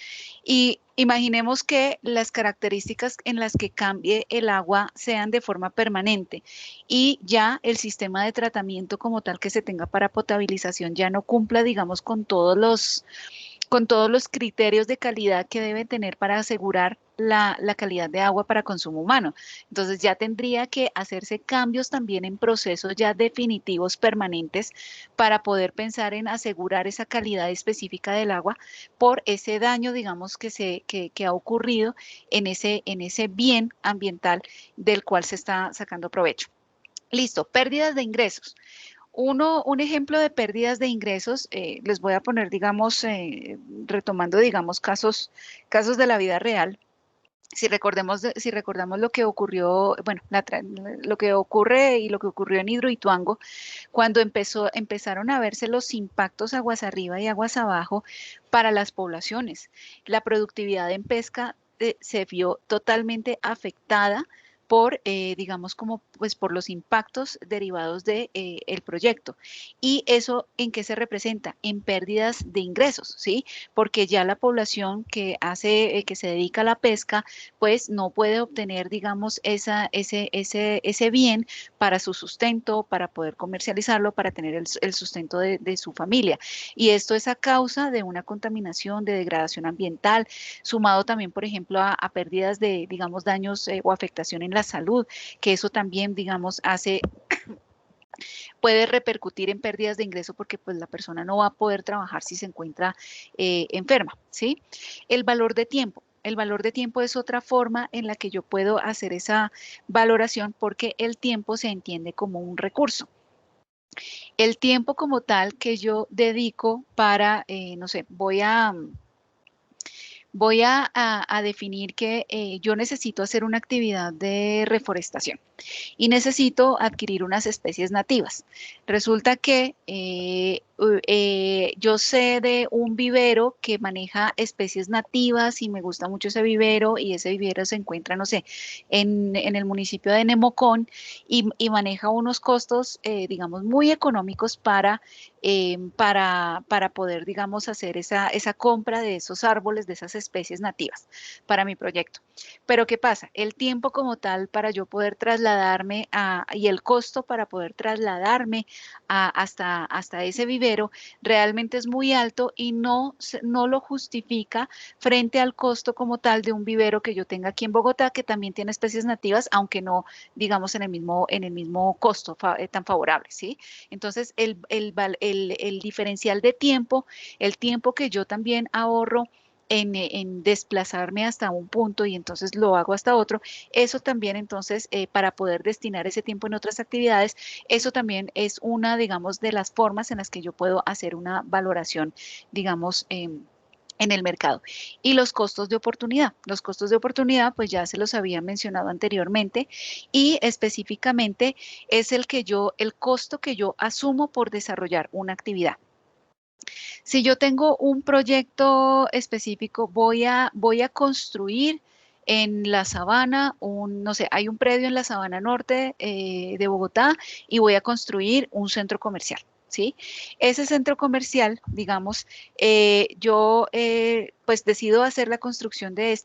A: Y imaginemos que las características en las que cambie el agua sean de forma permanente y ya el sistema de tratamiento como tal que se tenga para potabilización ya no cumpla, digamos, con todos los criterios de calidad que debe tener para asegurar la calidad de agua para consumo humano. Entonces ya tendría que hacerse cambios también en procesos ya definitivos permanentes para poder pensar en asegurar esa calidad específica del agua por ese daño, digamos, que ha ocurrido en ese bien ambiental del cual se está sacando provecho. Listo, pérdidas de ingresos. Un ejemplo de pérdidas de ingresos, les voy a poner, digamos, retomando, digamos, casos de la vida real. Si recordamos lo que ocurrió, bueno, lo que ocurre y lo que ocurrió en Hidroituango, cuando empezaron a verse los impactos aguas arriba y aguas abajo para las poblaciones. La productividad en pesca se vio totalmente afectada por, digamos, como pues por los impactos derivados de el proyecto. ¿Y eso en qué se representa? En pérdidas de ingresos, ¿sí? Porque ya la población que se dedica a la pesca, pues no puede obtener, digamos, ese bien para su sustento, para poder comercializarlo, para tener el sustento de su familia. Y esto es a causa de una contaminación, de degradación ambiental, sumado también, por ejemplo, a pérdidas de, digamos, daños o afectación en la salud, que eso también, digamos, puede repercutir en pérdidas de ingreso porque pues la persona no va a poder trabajar si se encuentra enferma, ¿sí? El valor de tiempo. El valor de tiempo es otra forma en la que yo puedo hacer esa valoración porque el tiempo se entiende como un recurso. El tiempo como tal que yo dedico para, no sé, voy a definir que yo necesito hacer una actividad de reforestación y necesito adquirir unas especies nativas. Resulta que yo sé de un vivero que maneja especies nativas y me gusta mucho ese vivero y ese vivero se encuentra, no sé, en el municipio de Nemocón y maneja unos costos, digamos, muy económicos para poder, digamos, hacer esa compra de esos árboles, de esas especies nativas para mi proyecto. Pero ¿qué pasa? El tiempo como tal para yo poder trasladarme y el costo para poder trasladarme hasta ese vivero realmente es muy alto y no lo justifica frente al costo como tal de un vivero que yo tenga aquí en Bogotá, que también tiene especies nativas, aunque no, digamos, en el mismo costo tan favorable, ¿sí? Entonces, el diferencial de tiempo, el tiempo que yo también ahorro en desplazarme hasta un punto y entonces lo hago hasta otro, eso también entonces para poder destinar ese tiempo en otras actividades, eso también es una, digamos, de las formas en las que yo puedo hacer una valoración, digamos, en el mercado. Y los costos de oportunidad. Los costos de oportunidad, pues ya se los había mencionado anteriormente y específicamente es el costo que yo asumo por desarrollar una actividad. Si yo tengo un proyecto específico, voy a construir en la sabana, no sé, hay un predio en la sabana norte de Bogotá y voy a construir un centro comercial. ¿Sí? Ese centro comercial, digamos, yo pues decido hacer la construcción de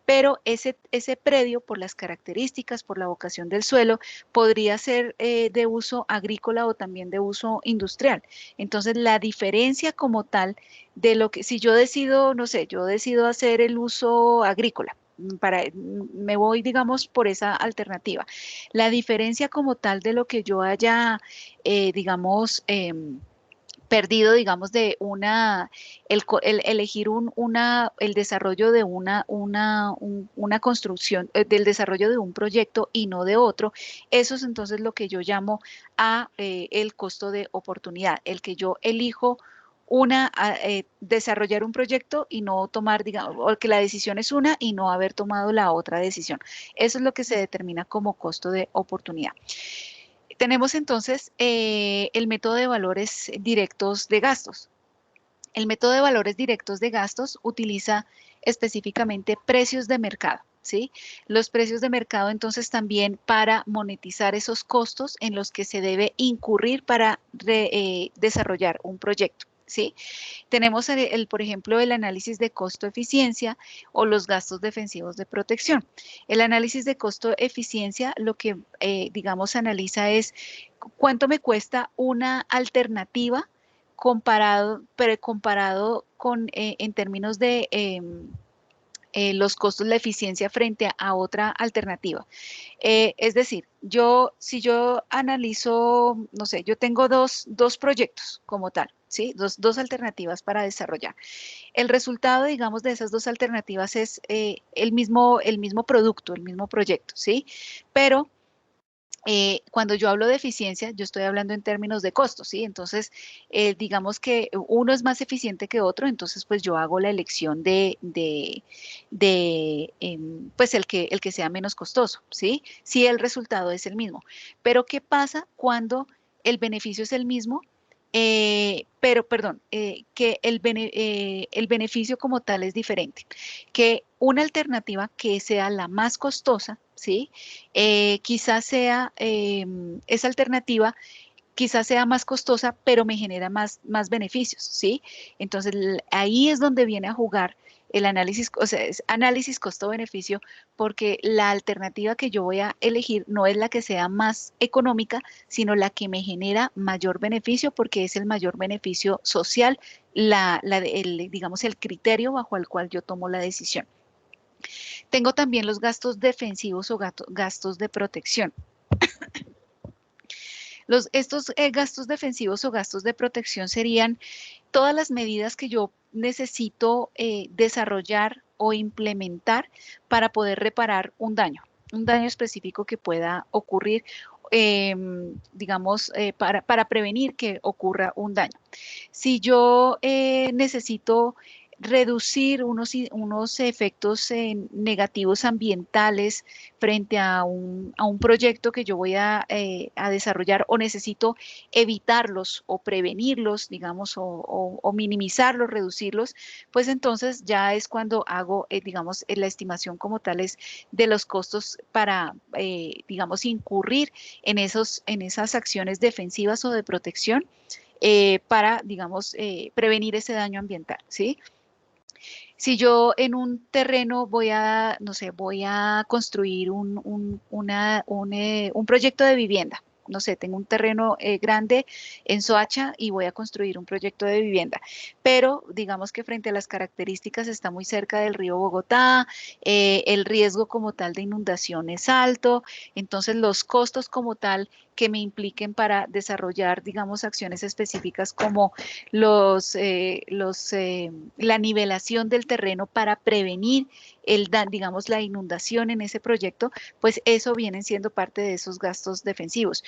A: pero ese predio, por las características, por la vocación del suelo, podría ser de uso agrícola o también de uso industrial. Entonces, la diferencia como tal de lo que, si yo decido, no sé, yo decido hacer el uso agrícola, me voy, digamos, por esa alternativa. La diferencia como tal de lo que yo haya, digamos, perdido, digamos, el elegir el desarrollo de una construcción, del desarrollo de un proyecto y no de otro, eso es entonces lo que yo llamo el costo de oportunidad, el que yo elijo desarrollar un proyecto y no tomar, digamos, o que la decisión es una y no haber tomado la otra decisión. Eso es lo que se determina como costo de oportunidad. Tenemos entonces el método de valores directos de gastos. El método de valores directos de gastos utiliza específicamente precios de mercado, ¿sí? Los precios de mercado entonces también para monetizar esos costos en los que se debe incurrir para desarrollar un proyecto, ¿sí? Tenemos, por ejemplo, el análisis de costo-eficiencia o los gastos defensivos de protección. El análisis de costo-eficiencia lo que, digamos, analiza es cuánto me cuesta una alternativa pero comparado en términos de los costos, la eficiencia frente a otra alternativa. Es decir, si yo analizo, no sé, yo tengo dos proyectos como tal, ¿sí? Dos alternativas para desarrollar. El resultado, digamos, de esas dos alternativas es el mismo producto, el mismo proyecto, ¿sí? Pero cuando yo hablo de eficiencia, yo estoy hablando en términos de costos, ¿sí? Entonces, digamos que uno es más eficiente que otro, entonces pues yo hago la elección pues el que sea menos costoso, ¿sí? Si el resultado es el mismo. Pero ¿qué pasa cuando el beneficio es el mismo? Pero, perdón, que el beneficio como tal es diferente. Que una alternativa que sea la más costosa, ¿sí? Quizás sea esa alternativa, quizás sea más costosa, pero me genera más beneficios, ¿sí? Entonces ahí es donde viene a jugar el análisis, o sea, es análisis costo-beneficio, porque la alternativa que yo voy a elegir no es la que sea más económica, sino la que me genera mayor beneficio, porque es el mayor beneficio social, digamos, el criterio bajo el cual yo tomo la decisión. Tengo también los gastos defensivos o gastos de protección. Estos gastos defensivos o gastos de protección serían todas las medidas que yo necesito desarrollar o implementar para poder reparar un daño específico que pueda ocurrir, digamos, para prevenir que ocurra un daño. Si yo necesito reducir unos efectos negativos ambientales frente a un proyecto que yo voy a desarrollar, o necesito evitarlos o prevenirlos, digamos, o minimizarlos, reducirlos, pues entonces ya es cuando hago, digamos, la estimación como tal es de los costos para, digamos, incurrir en esas acciones defensivas o de protección, para, digamos, prevenir ese daño ambiental, ¿sí? Si yo en un terreno voy a, no sé, voy a construir un proyecto de vivienda, no sé, tengo un terreno grande en Soacha y voy a construir un proyecto de vivienda, pero digamos que frente a las características está muy cerca del río Bogotá, el riesgo como tal de inundación es alto, entonces los costos como tal que me impliquen para desarrollar, digamos, acciones específicas como la nivelación del terreno para prevenir digamos, la inundación en ese proyecto, pues eso vienen siendo parte de esos gastos defensivos.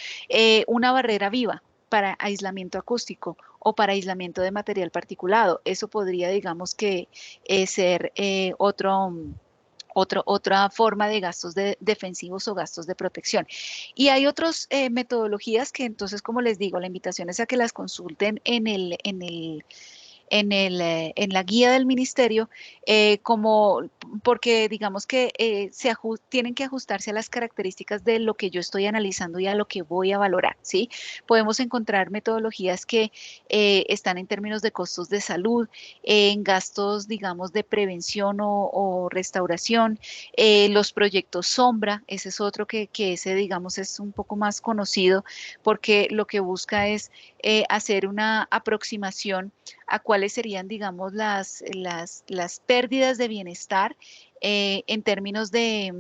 A: Una barrera viva para aislamiento acústico o para aislamiento de material particulado, eso podría, digamos, que ser otra forma de gastos defensivos o gastos de protección. Y hay otras metodologías que entonces, como les digo, la invitación es a que las consulten en la guía del ministerio, porque digamos que tienen que ajustarse a las características de lo que yo estoy analizando y a lo que voy a valorar, ¿sí? Podemos encontrar metodologías que están en términos de costos de salud, en gastos, digamos, de prevención o restauración, los proyectos sombra, ese es otro que ese, digamos, es un poco más conocido porque lo que busca es hacer una aproximación a cuáles serían, digamos, las pérdidas de bienestar en términos de,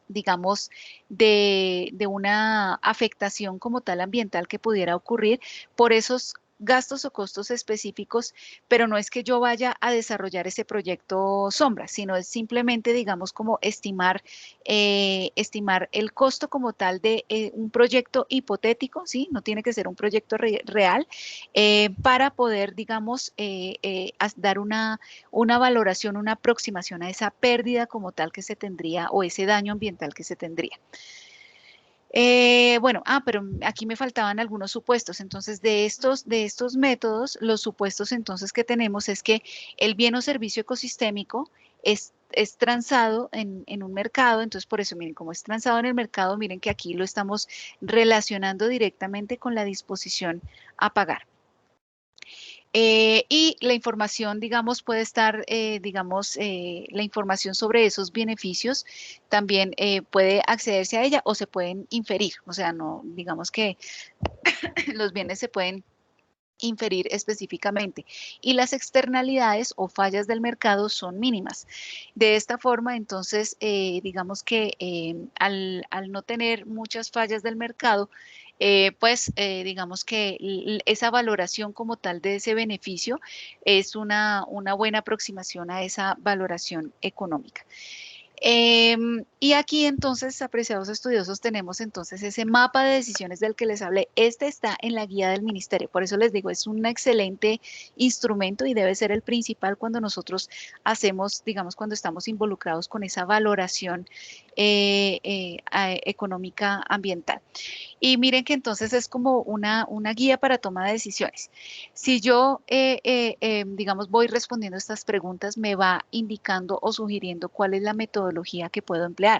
A: digamos, de una afectación como tal ambiental que pudiera ocurrir por esos gastos o costos específicos, pero no es que yo vaya a desarrollar ese proyecto sombra, sino es simplemente, digamos, como estimar el costo como tal de un proyecto hipotético, ¿sí? No tiene que ser un proyecto real, para poder, digamos, dar una valoración, una aproximación a esa pérdida como tal que se tendría o ese daño ambiental que se tendría. Bueno, pero aquí me faltaban algunos supuestos. Entonces, de estos métodos, los supuestos entonces que tenemos es que el bien o servicio ecosistémico es transado en un mercado. Entonces, por eso, miren, como es transado en el mercado, miren que aquí lo estamos relacionando directamente con la disposición a pagar. Y la información, digamos, puede estar, digamos, la información sobre esos beneficios también puede accederse a ella o se pueden inferir. O sea, no, digamos que los bienes se pueden inferir específicamente y las externalidades o fallas del mercado son mínimas. De esta forma, entonces, digamos que al no tener muchas fallas del mercado, pues digamos que esa valoración como tal de ese beneficio es una buena aproximación a esa valoración económica. Y aquí entonces, apreciados estudiosos, tenemos entonces ese mapa de decisiones del que les hablé. Este está en la guía del ministerio, por eso les digo, es un excelente instrumento y debe ser el principal cuando nosotros hacemos, digamos, cuando estamos involucrados con esa valoración económica ambiental. Y miren que entonces es como una guía para toma de decisiones. Si yo, digamos, voy respondiendo estas preguntas, me va indicando o sugiriendo cuál es la metodología que puedo emplear.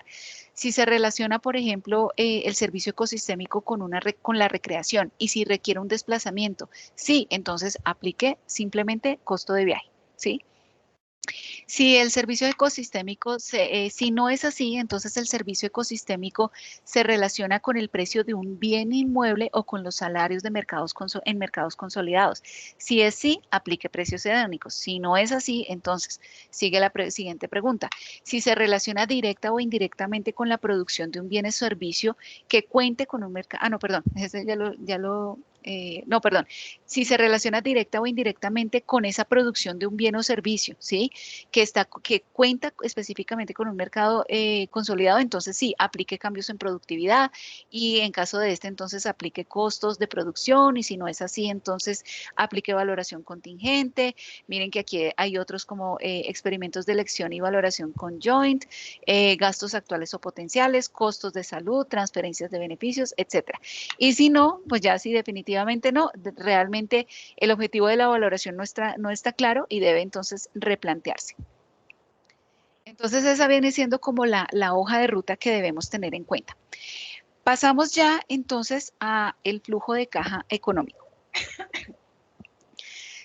A: Si se relaciona, por ejemplo, el servicio ecosistémico con la recreación y si requiere un desplazamiento, sí, entonces aplique simplemente costo de viaje, ¿sí? Si el servicio ecosistémico, si no es así, entonces el servicio ecosistémico se relaciona con el precio de un bien inmueble o con los salarios de en mercados consolidados. Si es sí, aplique precios hedónicos. Si no es así, entonces sigue la siguiente pregunta. Si se relaciona directa o indirectamente con la producción de un bien o servicio que cuente con un mercado, no, perdón, ese no, perdón, si se relaciona directa o indirectamente con esa producción de un bien o servicio, ¿sí? Que cuenta específicamente con un mercado consolidado, entonces sí, aplique cambios en productividad y en caso de este, entonces aplique costos de producción y si no es así, entonces aplique valoración contingente. Miren que aquí hay otros como experimentos de elección y valoración conjoint, gastos actuales o potenciales, costos de salud, transferencias de beneficios, etcétera. Y si no, pues ya si definitivamente no, realmente el objetivo de la valoración no está claro y debe entonces replantearse. Entonces esa viene siendo como la hoja de ruta que debemos tener en cuenta. Pasamos ya entonces a el flujo de caja económico.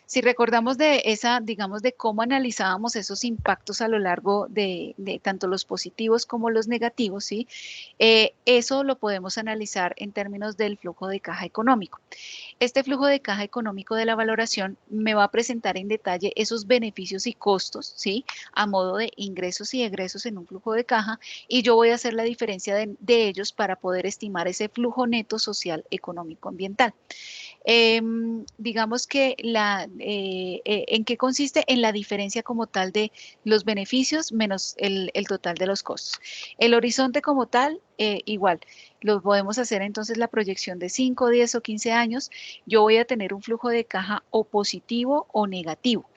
A: Si recordamos de esa, digamos, de cómo analizábamos esos impactos a lo largo de tanto los positivos como los negativos, ¿sí? Eso lo podemos analizar en términos del flujo de caja económico. Este flujo de caja económico de la valoración me va a presentar en detalle esos beneficios y costos, ¿sí? A modo de ingresos y egresos en un flujo de caja y yo voy a hacer la diferencia de ellos para poder estimar ese flujo neto social económico ambiental. Digamos que ¿en qué consiste? En la diferencia como tal de los beneficios menos el total de los costos. El horizonte como tal, igual, lo podemos hacer entonces la proyección de 5, 10 o 15 años. Yo voy a tener un flujo de caja o positivo o negativo.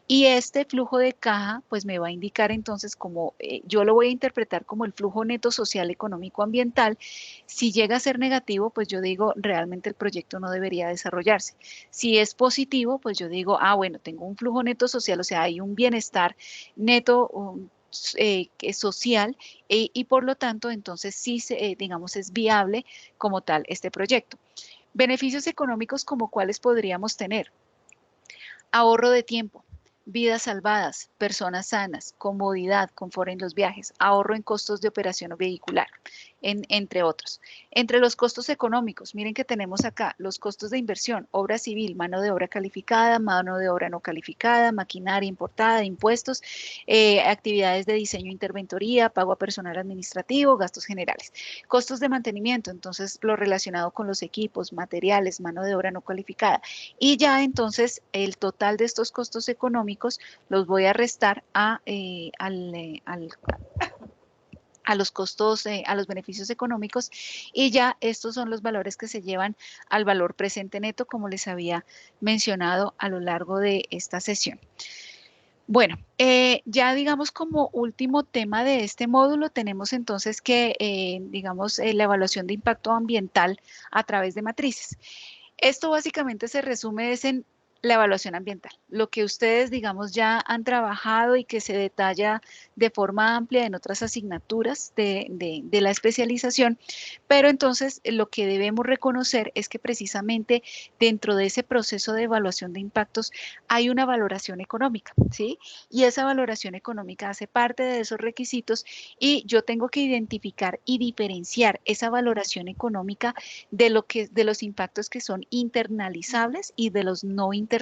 A: Y este flujo de caja, pues me va a indicar entonces como, yo lo voy a interpretar como el flujo neto social, económico, ambiental. Si llega a ser negativo, pues yo digo, realmente el proyecto no debería desarrollarse. Si es positivo, pues yo digo, ah, bueno, tengo un flujo neto social, o sea, hay un bienestar neto que es social y por lo tanto, entonces sí, digamos, es viable como tal este proyecto. Beneficios económicos como cuáles podríamos tener. Ahorro de tiempo, vidas salvadas, personas sanas, comodidad, confort en los viajes, ahorro en costos de operación vehicular, entre otros. Entre los costos económicos, miren que tenemos acá los costos de inversión, obra civil, mano de obra calificada, mano de obra no calificada, maquinaria importada, impuestos, actividades de diseño e interventoría, pago a personal administrativo, gastos generales. Costos de mantenimiento, entonces lo relacionado con los equipos, materiales, mano de obra no calificada. Y ya entonces el total de estos costos económicos los voy a restar a los costos, a los beneficios económicos y ya estos son los valores que se llevan al valor presente neto, como les había mencionado a lo largo de esta sesión. Bueno, ya digamos como último tema de este módulo tenemos entonces que, digamos, la evaluación de impacto ambiental a través de matrices. Esto básicamente se resume en la evaluación ambiental, lo que ustedes, digamos, ya han trabajado y que se detalla de forma amplia en otras asignaturas de la especialización, pero entonces lo que debemos reconocer es que precisamente dentro de ese proceso de evaluación de impactos hay una valoración económica, ¿sí? Y esa valoración económica hace parte de esos requisitos y yo tengo que identificar y diferenciar esa valoración económica de los impactos que son internalizables y de los no internalizables,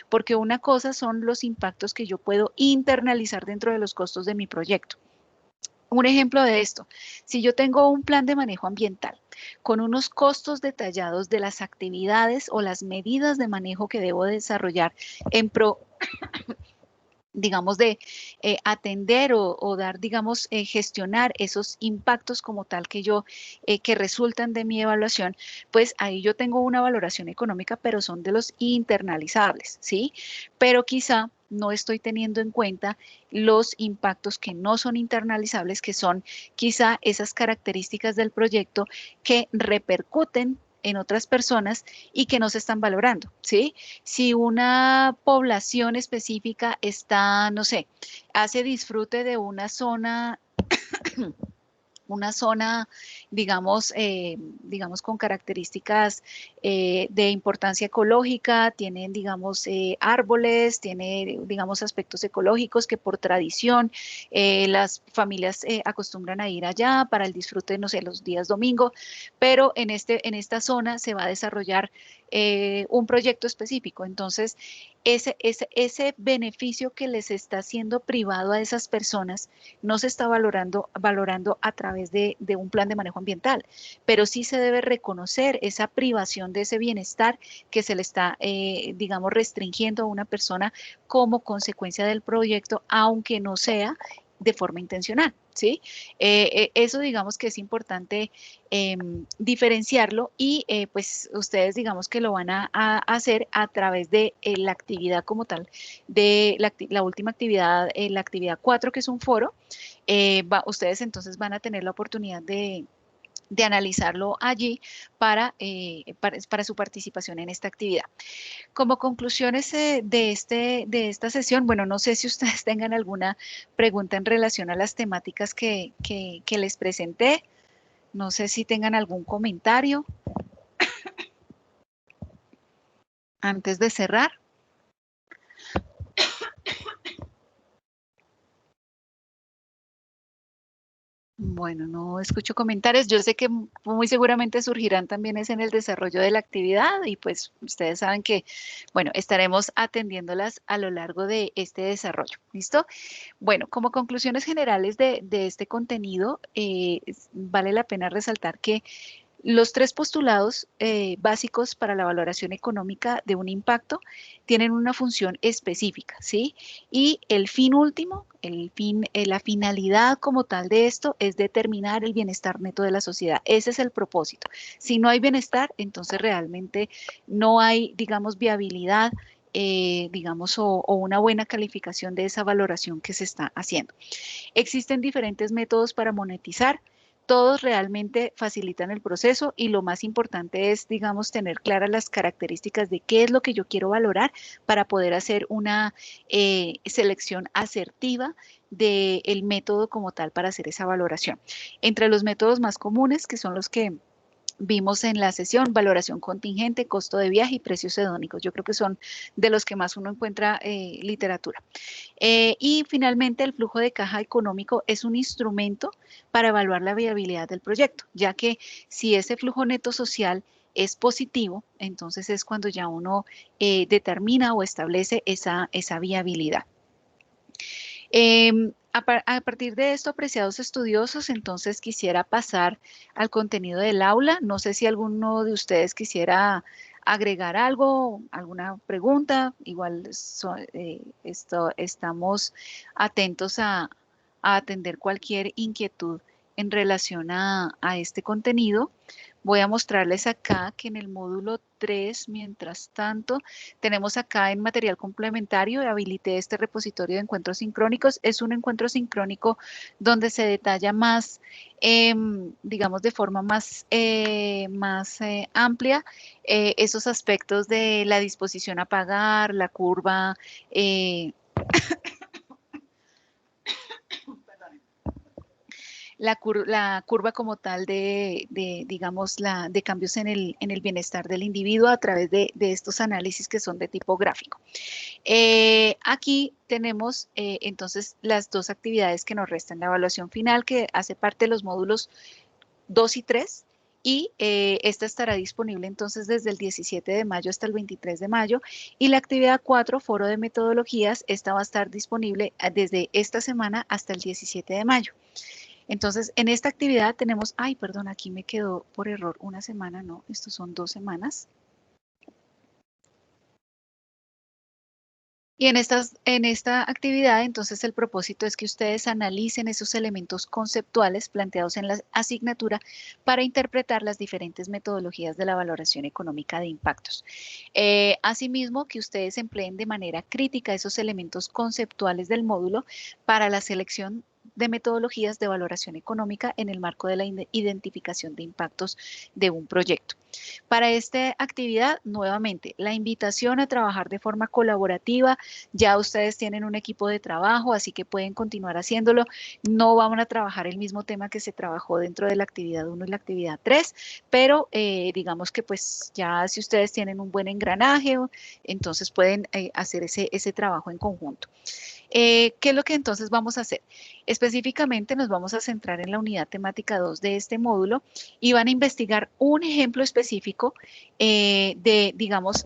A: porque una cosa son los impactos que yo puedo internalizar dentro de los costos de mi proyecto. Un ejemplo de esto, si yo tengo un plan de manejo ambiental con unos costos detallados de las actividades o las medidas de manejo que debo desarrollar en pro digamos, de atender o dar, digamos, gestionar esos impactos como tal que resultan de mi evaluación, pues ahí yo tengo una valoración económica, pero son de los internalizables, ¿sí? Pero quizá no estoy teniendo en cuenta los impactos que no son internalizables, que son quizá esas características del proyecto que repercuten en otras personas y que no se están valorando, ¿sí? Si una población específica está, no sé, hace disfrute de una zona, digamos con características de importancia ecológica, tienen, digamos, árboles, tiene, digamos, aspectos ecológicos que por tradición las familias acostumbran a ir allá para el disfrute, no sé, los días domingo, pero en esta zona se va a desarrollar un proyecto específico. Entonces, ese beneficio que les está siendo privado a esas personas no se está valorando a través de un plan de manejo ambiental, pero sí se debe reconocer esa privación de ese bienestar que se le está, digamos, restringiendo a una persona como consecuencia del proyecto, aunque no sea de forma intencional, ¿sí? Eso digamos que es importante diferenciarlo y pues ustedes digamos que lo van a hacer a través de la actividad como tal, de la última actividad, la actividad 4, que es un foro. Ustedes entonces van a tener la oportunidad de analizarlo allí para su participación en esta actividad. Como conclusiones de esta sesión, bueno, no sé si ustedes tengan alguna pregunta en relación a las temáticas que les presenté. No sé si tengan algún comentario antes de cerrar. Bueno, no escucho comentarios. Yo sé que muy seguramente surgirán también es en el desarrollo de la actividad y pues ustedes saben que, bueno, estaremos atendiéndolas a lo largo de este desarrollo. ¿Listo? Bueno, como conclusiones generales de este contenido, vale la pena resaltar que los tres postulados básicos para la valoración económica de un impacto tienen una función específica, ¿sí? Y el fin último, la finalidad como tal de esto es determinar el bienestar neto de la sociedad. Ese es el propósito. Si no hay bienestar, entonces realmente no hay, digamos, viabilidad, digamos, o una buena calificación de esa valoración que se está haciendo. Existen diferentes métodos para monetizar. Todos realmente facilitan el proceso y lo más importante es, digamos, tener claras las características de qué es lo que yo quiero valorar para poder hacer una selección asertiva del método como tal para hacer esa valoración. Entre los métodos más comunes, que son los que vimos en la sesión, valoración contingente, costo de viaje y precios hedónicos. Yo creo que son de los que más uno encuentra literatura. Y finalmente, el flujo de caja económico es un instrumento para evaluar la viabilidad del proyecto, ya que si ese flujo neto social es positivo, entonces es cuando ya uno determina o establece esa viabilidad. A partir de esto, apreciados estudiosos, entonces quisiera pasar al contenido del aula. No sé si alguno de ustedes quisiera agregar algo, alguna pregunta. Igual estamos atentos a atender cualquier inquietud en relación a este contenido. Voy a mostrarles acá que en el módulo 3, mientras tanto, tenemos acá en material complementario, habilité este repositorio de encuentros sincrónicos. Es un encuentro sincrónico donde se detalla más, digamos, de forma más amplia esos aspectos de la disposición a pagar, la curva, la curva como tal digamos, de cambios en el bienestar del individuo a través de estos análisis que son de tipo gráfico. Aquí tenemos entonces las dos actividades que nos restan, la evaluación final que hace parte de los módulos 2 y 3, y esta estará disponible entonces desde el 17 de mayo hasta el 23 de mayo, y la actividad 4, foro de metodologías, esta va a estar disponible desde esta semana hasta el 17 de mayo. Entonces, en esta actividad tenemos, ay, perdón, aquí me quedó por error una semana, no, estos son 2 semanas. Y en esta actividad, entonces, el propósito es que ustedes analicen esos elementos conceptuales planteados en la asignatura para interpretar las diferentes metodologías de la valoración económica de impactos. Asimismo, que ustedes empleen de manera crítica esos elementos conceptuales del módulo para la selección de metodologías de valoración económica en el marco de la identificación de impactos de un proyecto. Para esta actividad, nuevamente, la invitación a trabajar de forma colaborativa. Ya ustedes tienen un equipo de trabajo, así que pueden continuar haciéndolo. No vamos a trabajar el mismo tema que se trabajó dentro de la actividad 1 y la actividad 3, pero digamos que pues ya si ustedes tienen un buen engranaje, entonces pueden hacer ese trabajo en conjunto. ¿Qué es lo que entonces vamos a hacer? Específicamente nos vamos a centrar en la unidad temática 2 de este módulo y van a investigar un ejemplo específico de, digamos,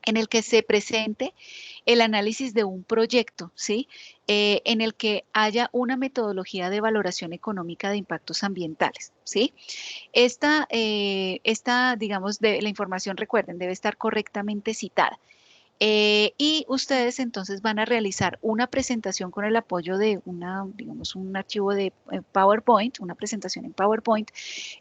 A: en el que se presente el análisis de un proyecto, ¿sí? En el que haya una metodología de valoración económica de impactos ambientales, ¿sí? Digamos, de la información, recuerden, debe estar correctamente citada. Y ustedes entonces van a realizar una presentación con el apoyo de digamos, un archivo de PowerPoint, una presentación en PowerPoint,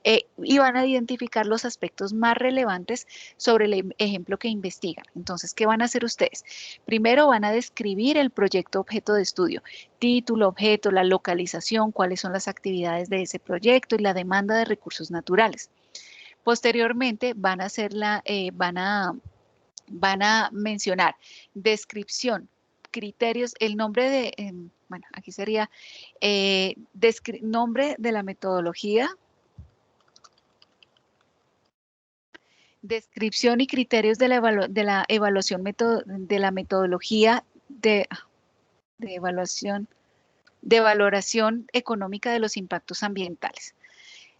A: y van a identificar los aspectos más relevantes sobre el ejemplo que investigan. Entonces, ¿qué van a hacer ustedes? Primero van a describir el proyecto objeto de estudio, título, objeto, la localización, cuáles son las actividades de ese proyecto y la demanda de recursos naturales. Posteriormente van a hacer van a mencionar descripción, criterios, el nombre de, bueno, aquí sería nombre de la metodología, descripción y criterios de la evaluación de la metodología de evaluación, de valoración económica de los impactos ambientales.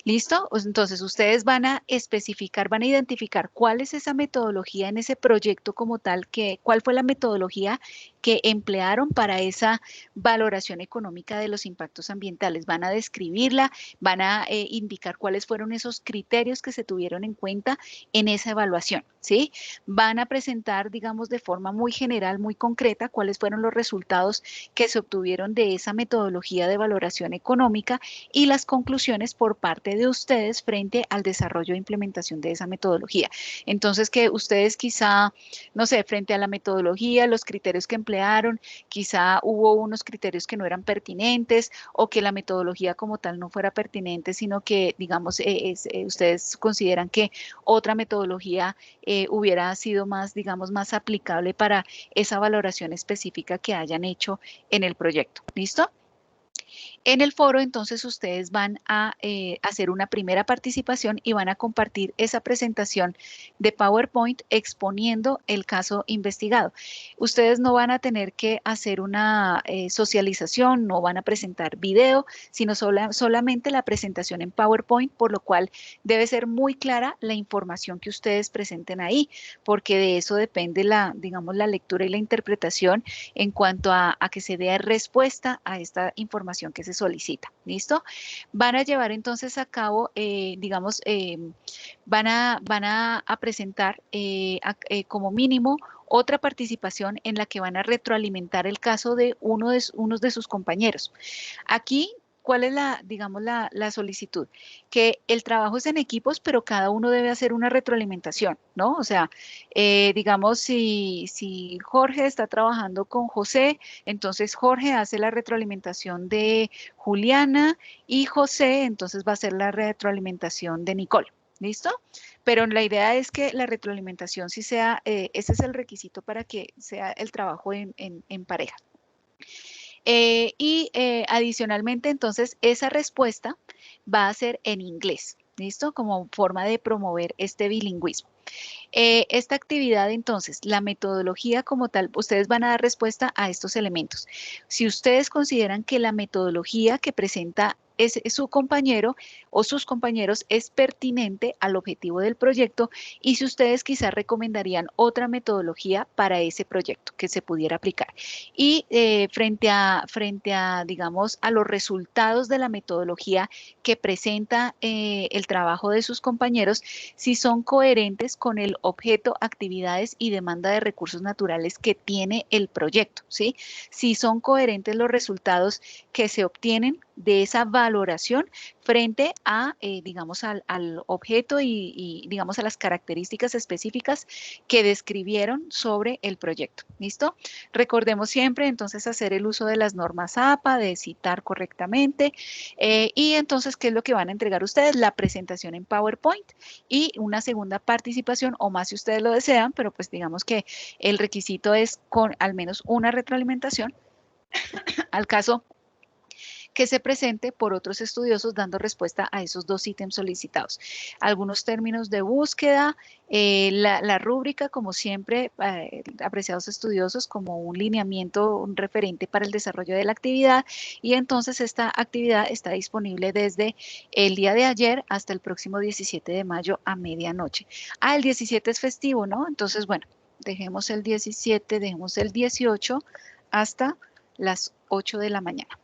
A: ¿Listo? Entonces, ustedes van a especificar, van a identificar cuál es esa metodología en ese proyecto como tal, cuál fue la metodología que emplearon para esa valoración económica de los impactos ambientales. Van a describirla, van a indicar cuáles fueron esos criterios que se tuvieron en cuenta en esa evaluación, ¿sí? Van a presentar, digamos, de forma muy general, muy concreta, cuáles fueron los resultados que se obtuvieron de esa metodología de valoración económica y las conclusiones por parte de ustedes frente al desarrollo e implementación de esa metodología. Entonces, que ustedes quizá, no sé, frente a la metodología, los criterios que emplearon, quizá hubo unos criterios que no eran pertinentes o que la metodología como tal no fuera pertinente, sino que, digamos, ustedes consideran que otra metodología hubiera sido más, digamos, más aplicable para esa valoración específica que hayan hecho en el proyecto. ¿Listo? En el foro, entonces, ustedes van a hacer una primera participación y van a compartir esa presentación de PowerPoint exponiendo el caso investigado. Ustedes no van a tener que hacer una socialización, no van a presentar video, sino solamente la presentación en PowerPoint, por lo cual debe ser muy clara la información que ustedes presenten ahí, porque de eso depende digamos, la lectura y la interpretación en cuanto a que se dé respuesta a esta información que se solicita. ¿Listo? Van a llevar entonces a cabo, digamos, van a presentar como mínimo otra participación en la que van a retroalimentar el caso de unos de sus compañeros. Aquí, ¿cuál es digamos, la solicitud? Que el trabajo es en equipos, pero cada uno debe hacer una retroalimentación, ¿no? O sea, digamos, si Jorge está trabajando con José, entonces Jorge hace la retroalimentación de Juliana y José, entonces va a hacer la retroalimentación de Nicole. ¿Listo? Pero la idea es que la retroalimentación sí sea, ese es el requisito para que sea el trabajo en pareja. Adicionalmente, entonces, esa respuesta va a ser en inglés, ¿listo? Como forma de promover este bilingüismo. Esta actividad, entonces, la metodología como tal, ustedes van a dar respuesta a estos elementos. Si ustedes consideran que la metodología que presenta su compañero o sus compañeros es pertinente al objetivo del proyecto y si ustedes quizás recomendarían otra metodología para ese proyecto que se pudiera aplicar. Y frente a, digamos, a los resultados de la metodología que presenta el trabajo de sus compañeros, si son coherentes con el objeto, actividades y demanda de recursos naturales que tiene el proyecto, ¿sí? Si son coherentes los resultados que se obtienen de esa valoración frente a, digamos, al objeto y, digamos, a las características específicas que describieron sobre el proyecto. ¿Listo? Recordemos siempre, entonces, hacer el uso de las normas APA, de citar correctamente, y entonces, ¿qué es lo que van a entregar ustedes? La presentación en PowerPoint y una segunda participación, o más si ustedes lo desean, pero pues digamos que el requisito es con al menos una retroalimentación al caso que se presente por otros estudiosos dando respuesta a esos dos ítems solicitados. Algunos términos de búsqueda, la rúbrica, como siempre, apreciados estudiosos, como un lineamiento, un referente para el desarrollo de la actividad, y entonces esta actividad está disponible desde el día de ayer hasta el próximo 17 de mayo a medianoche. El 17 es festivo, ¿no? Entonces, bueno, dejemos el 17, dejemos el 18 hasta las 8 de la mañana.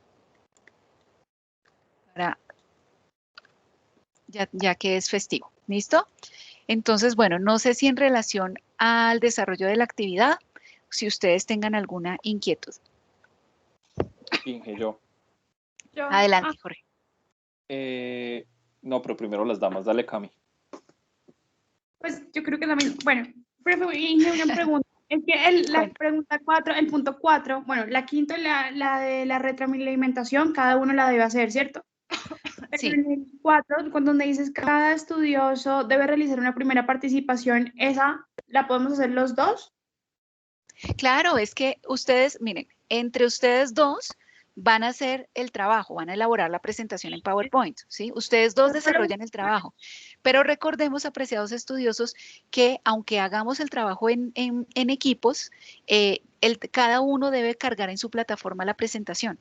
A: Ya que es festivo. ¿Listo? Entonces, bueno, no sé si en relación al desarrollo de la actividad, si ustedes tengan alguna inquietud.
B: Inge, yo.
A: Adelante, Jorge.
B: No, pero primero las damas. Dale, Cami.
C: Pues yo creo que es la misma. Bueno, pero Inge, una pregunta. Es que la pregunta 4, el punto 4, bueno, la quinta, la de la retroalimentación, cada uno la debe hacer, ¿cierto?
A: Sí.
C: Pero en el 4, donde dices cada estudioso debe realizar una primera participación, ¿esa la podemos hacer los dos?
A: Claro, es que ustedes, miren, entre ustedes dos van a hacer el trabajo, van a elaborar la presentación en PowerPoint, ¿sí? Ustedes dos desarrollan el trabajo, pero recordemos, apreciados estudiosos, que aunque hagamos el trabajo en equipos, cada uno debe cargar en su plataforma la presentación.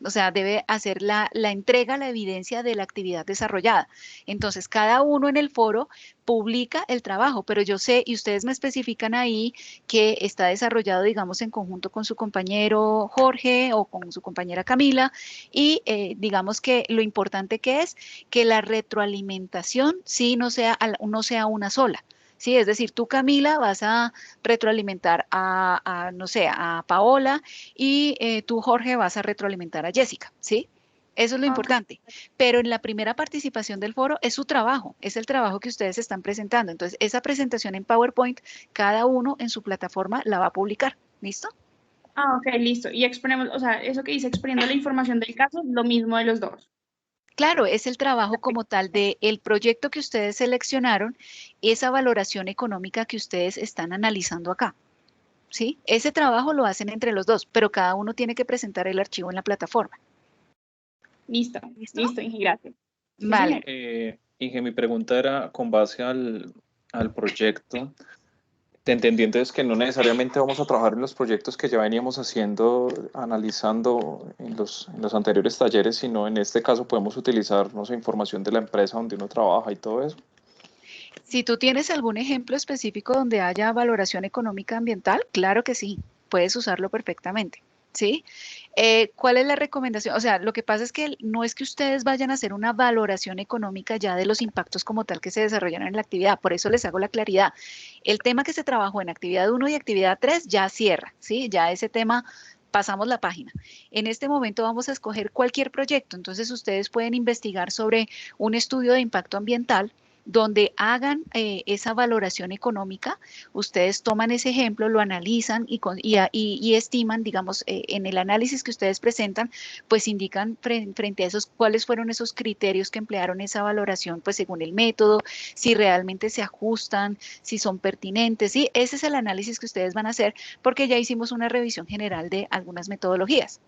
A: O sea, debe hacer la entrega, la evidencia de la actividad desarrollada. Entonces, cada uno en el foro publica el trabajo, pero yo sé, y ustedes me especifican ahí que está desarrollado, digamos, en conjunto con su compañero Jorge o con su compañera Camila, y digamos que lo importante que es que la retroalimentación sí no sea una sola. Sí, es decir, tú, Camila, vas a retroalimentar no sé, a Paola y tú, Jorge, vas a retroalimentar a Jessica, ¿sí? Eso es lo importante. Pero en la primera participación del foro es su trabajo, es el trabajo que ustedes están presentando. Entonces, esa presentación en PowerPoint, cada uno en su plataforma la va a publicar. ¿Listo?
C: Ok, listo. Y exponemos, o sea, eso que dice exponiendo la información del caso, lo mismo de los dos.
A: Claro, es el trabajo como tal de el proyecto que ustedes seleccionaron, esa valoración económica que ustedes están analizando acá. ¿Sí? Ese trabajo lo hacen entre los dos, pero cada uno tiene que presentar el archivo en la plataforma.
C: Listo, Inge, gracias.
A: Vale.
B: Inge, mi pregunta era con base al proyecto. Te entendí entonces que no necesariamente vamos a trabajar en los proyectos que ya veníamos haciendo, analizando en los anteriores talleres, sino en este caso podemos utilizar, no sé, información de la empresa donde uno trabaja y todo eso.
A: Si tú tienes algún ejemplo específico donde haya valoración económica ambiental, claro que sí, puedes usarlo perfectamente. ¿Sí? ¿Cuál es la recomendación? O sea, lo que pasa es que no es que ustedes vayan a hacer una valoración económica ya de los impactos como tal que se desarrollan en la actividad, por eso les hago la claridad. El tema que se trabajó en actividad 1 y actividad 3 ya cierra, ¿sí? Ya ese tema pasamos la página. En este momento vamos a escoger cualquier proyecto, entonces ustedes pueden investigar sobre un estudio de impacto ambiental donde hagan esa valoración económica, ustedes toman ese ejemplo, lo analizan y estiman, digamos, en el análisis que ustedes presentan, pues indican frente a esos cuáles fueron esos criterios que emplearon esa valoración, pues según el método, si realmente se ajustan, si son pertinentes, ¿sí? Ese es el análisis que ustedes van a hacer porque ya hicimos una revisión general de algunas metodologías.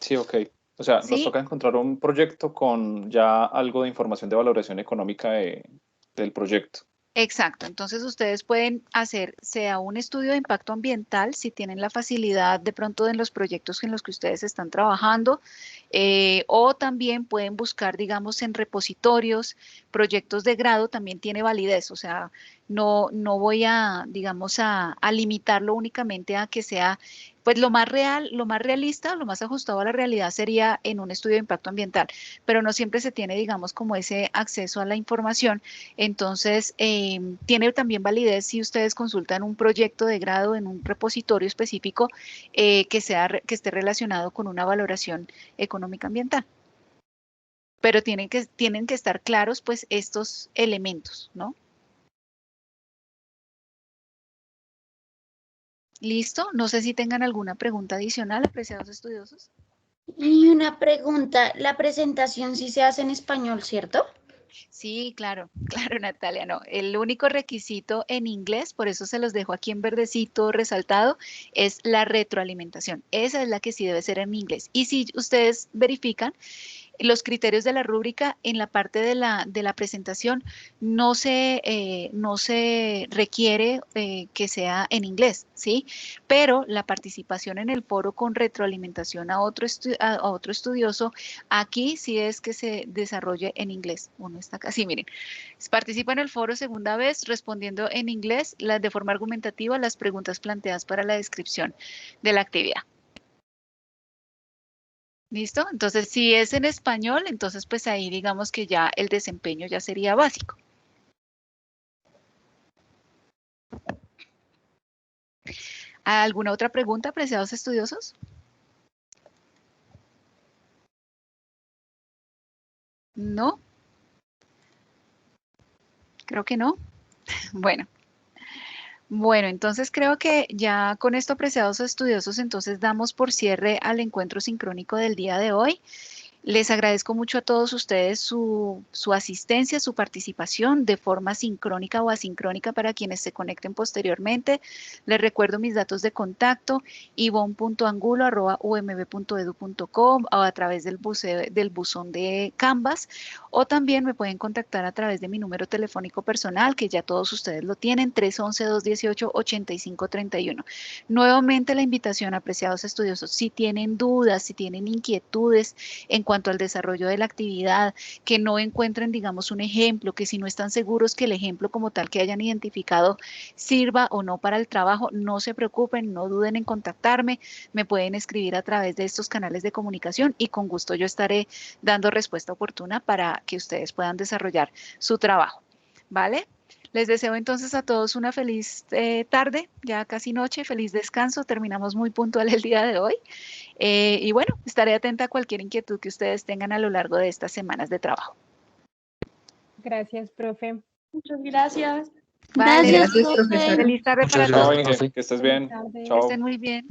B: Sí, ok. O sea,
A: ¿Sí?
B: nos toca encontrar un proyecto con ya algo de información de valoración económica del proyecto.
A: Exacto, entonces ustedes pueden hacer sea un estudio de impacto ambiental si tienen la facilidad de pronto en los proyectos en los que ustedes están trabajando, o también pueden buscar, digamos, en repositorios, proyectos de grado también tiene validez, o sea, no voy a, digamos, a limitarlo únicamente a que sea, pues lo más real, lo más realista, lo más ajustado a la realidad sería en un estudio de impacto ambiental, pero no siempre se tiene, digamos, como ese acceso a la información. Entonces, tiene también validez si ustedes consultan un proyecto de grado en un repositorio específico que esté relacionado con una valoración económica ambiental. Pero tienen que estar claros, pues, estos elementos, ¿no? ¿Listo? No sé si tengan alguna pregunta adicional, apreciados estudiosos.
D: Y una pregunta, la presentación sí se hace en español, ¿cierto?
A: Sí, claro, claro, Natalia, no. El único requisito en inglés, por eso se los dejo aquí en verdecito resaltado, es la retroalimentación. Esa es la que sí debe ser en inglés. Y si ustedes verifican, Los criterios de la rúbrica en la parte de la presentación no se requiere que sea en inglés, ¿sí? Pero la participación en el foro con retroalimentación a otro estudioso, aquí sí es que se desarrolle en inglés. Uno está acá, sí, miren. Participa en el foro segunda vez respondiendo en inglés de forma argumentativa las preguntas planteadas para la descripción de la actividad. ¿Listo? Entonces, si es en español, entonces pues ahí digamos que ya el desempeño ya sería básico. ¿Alguna otra pregunta, apreciados estudiosos? ¿No? Creo que no. Bueno. Bueno, entonces creo que ya con esto, apreciados estudiosos, entonces damos por cierre al encuentro sincrónico del día de hoy. Les agradezco mucho a todos ustedes su asistencia, su participación de forma sincrónica o asincrónica para quienes se conecten posteriormente. Les recuerdo mis datos de contacto, ivon.angulo@umb.edu.co o a través del buzón de Canvas, o también me pueden contactar a través de mi número telefónico personal, que ya todos ustedes lo tienen, 311-218-8531. Nuevamente la invitación, apreciados estudiosos, si tienen dudas, si tienen inquietudes en cuanto al desarrollo de la actividad, que no encuentren, digamos, un ejemplo, que si no están seguros que el ejemplo como tal que hayan identificado sirva o no para el trabajo, no se preocupen, no duden en contactarme, me pueden escribir a través de estos canales de comunicación y con gusto yo estaré dando respuesta oportuna para que ustedes puedan desarrollar su trabajo, ¿vale? Les deseo entonces a todos una feliz tarde, ya casi noche, feliz descanso, terminamos muy puntual el día de hoy. Y bueno, estaré atenta a cualquier inquietud que ustedes tengan a lo largo de estas semanas de trabajo.
E: Gracias, profe.
C: Muchas gracias.
A: Vale,
D: Gracias,
A: profesora. Feliz tarde para
B: Chao,
A: todos.
B: Inge, que estés bien.
E: Buenas tardes.
A: Que
B: Chao.
A: estén muy bien.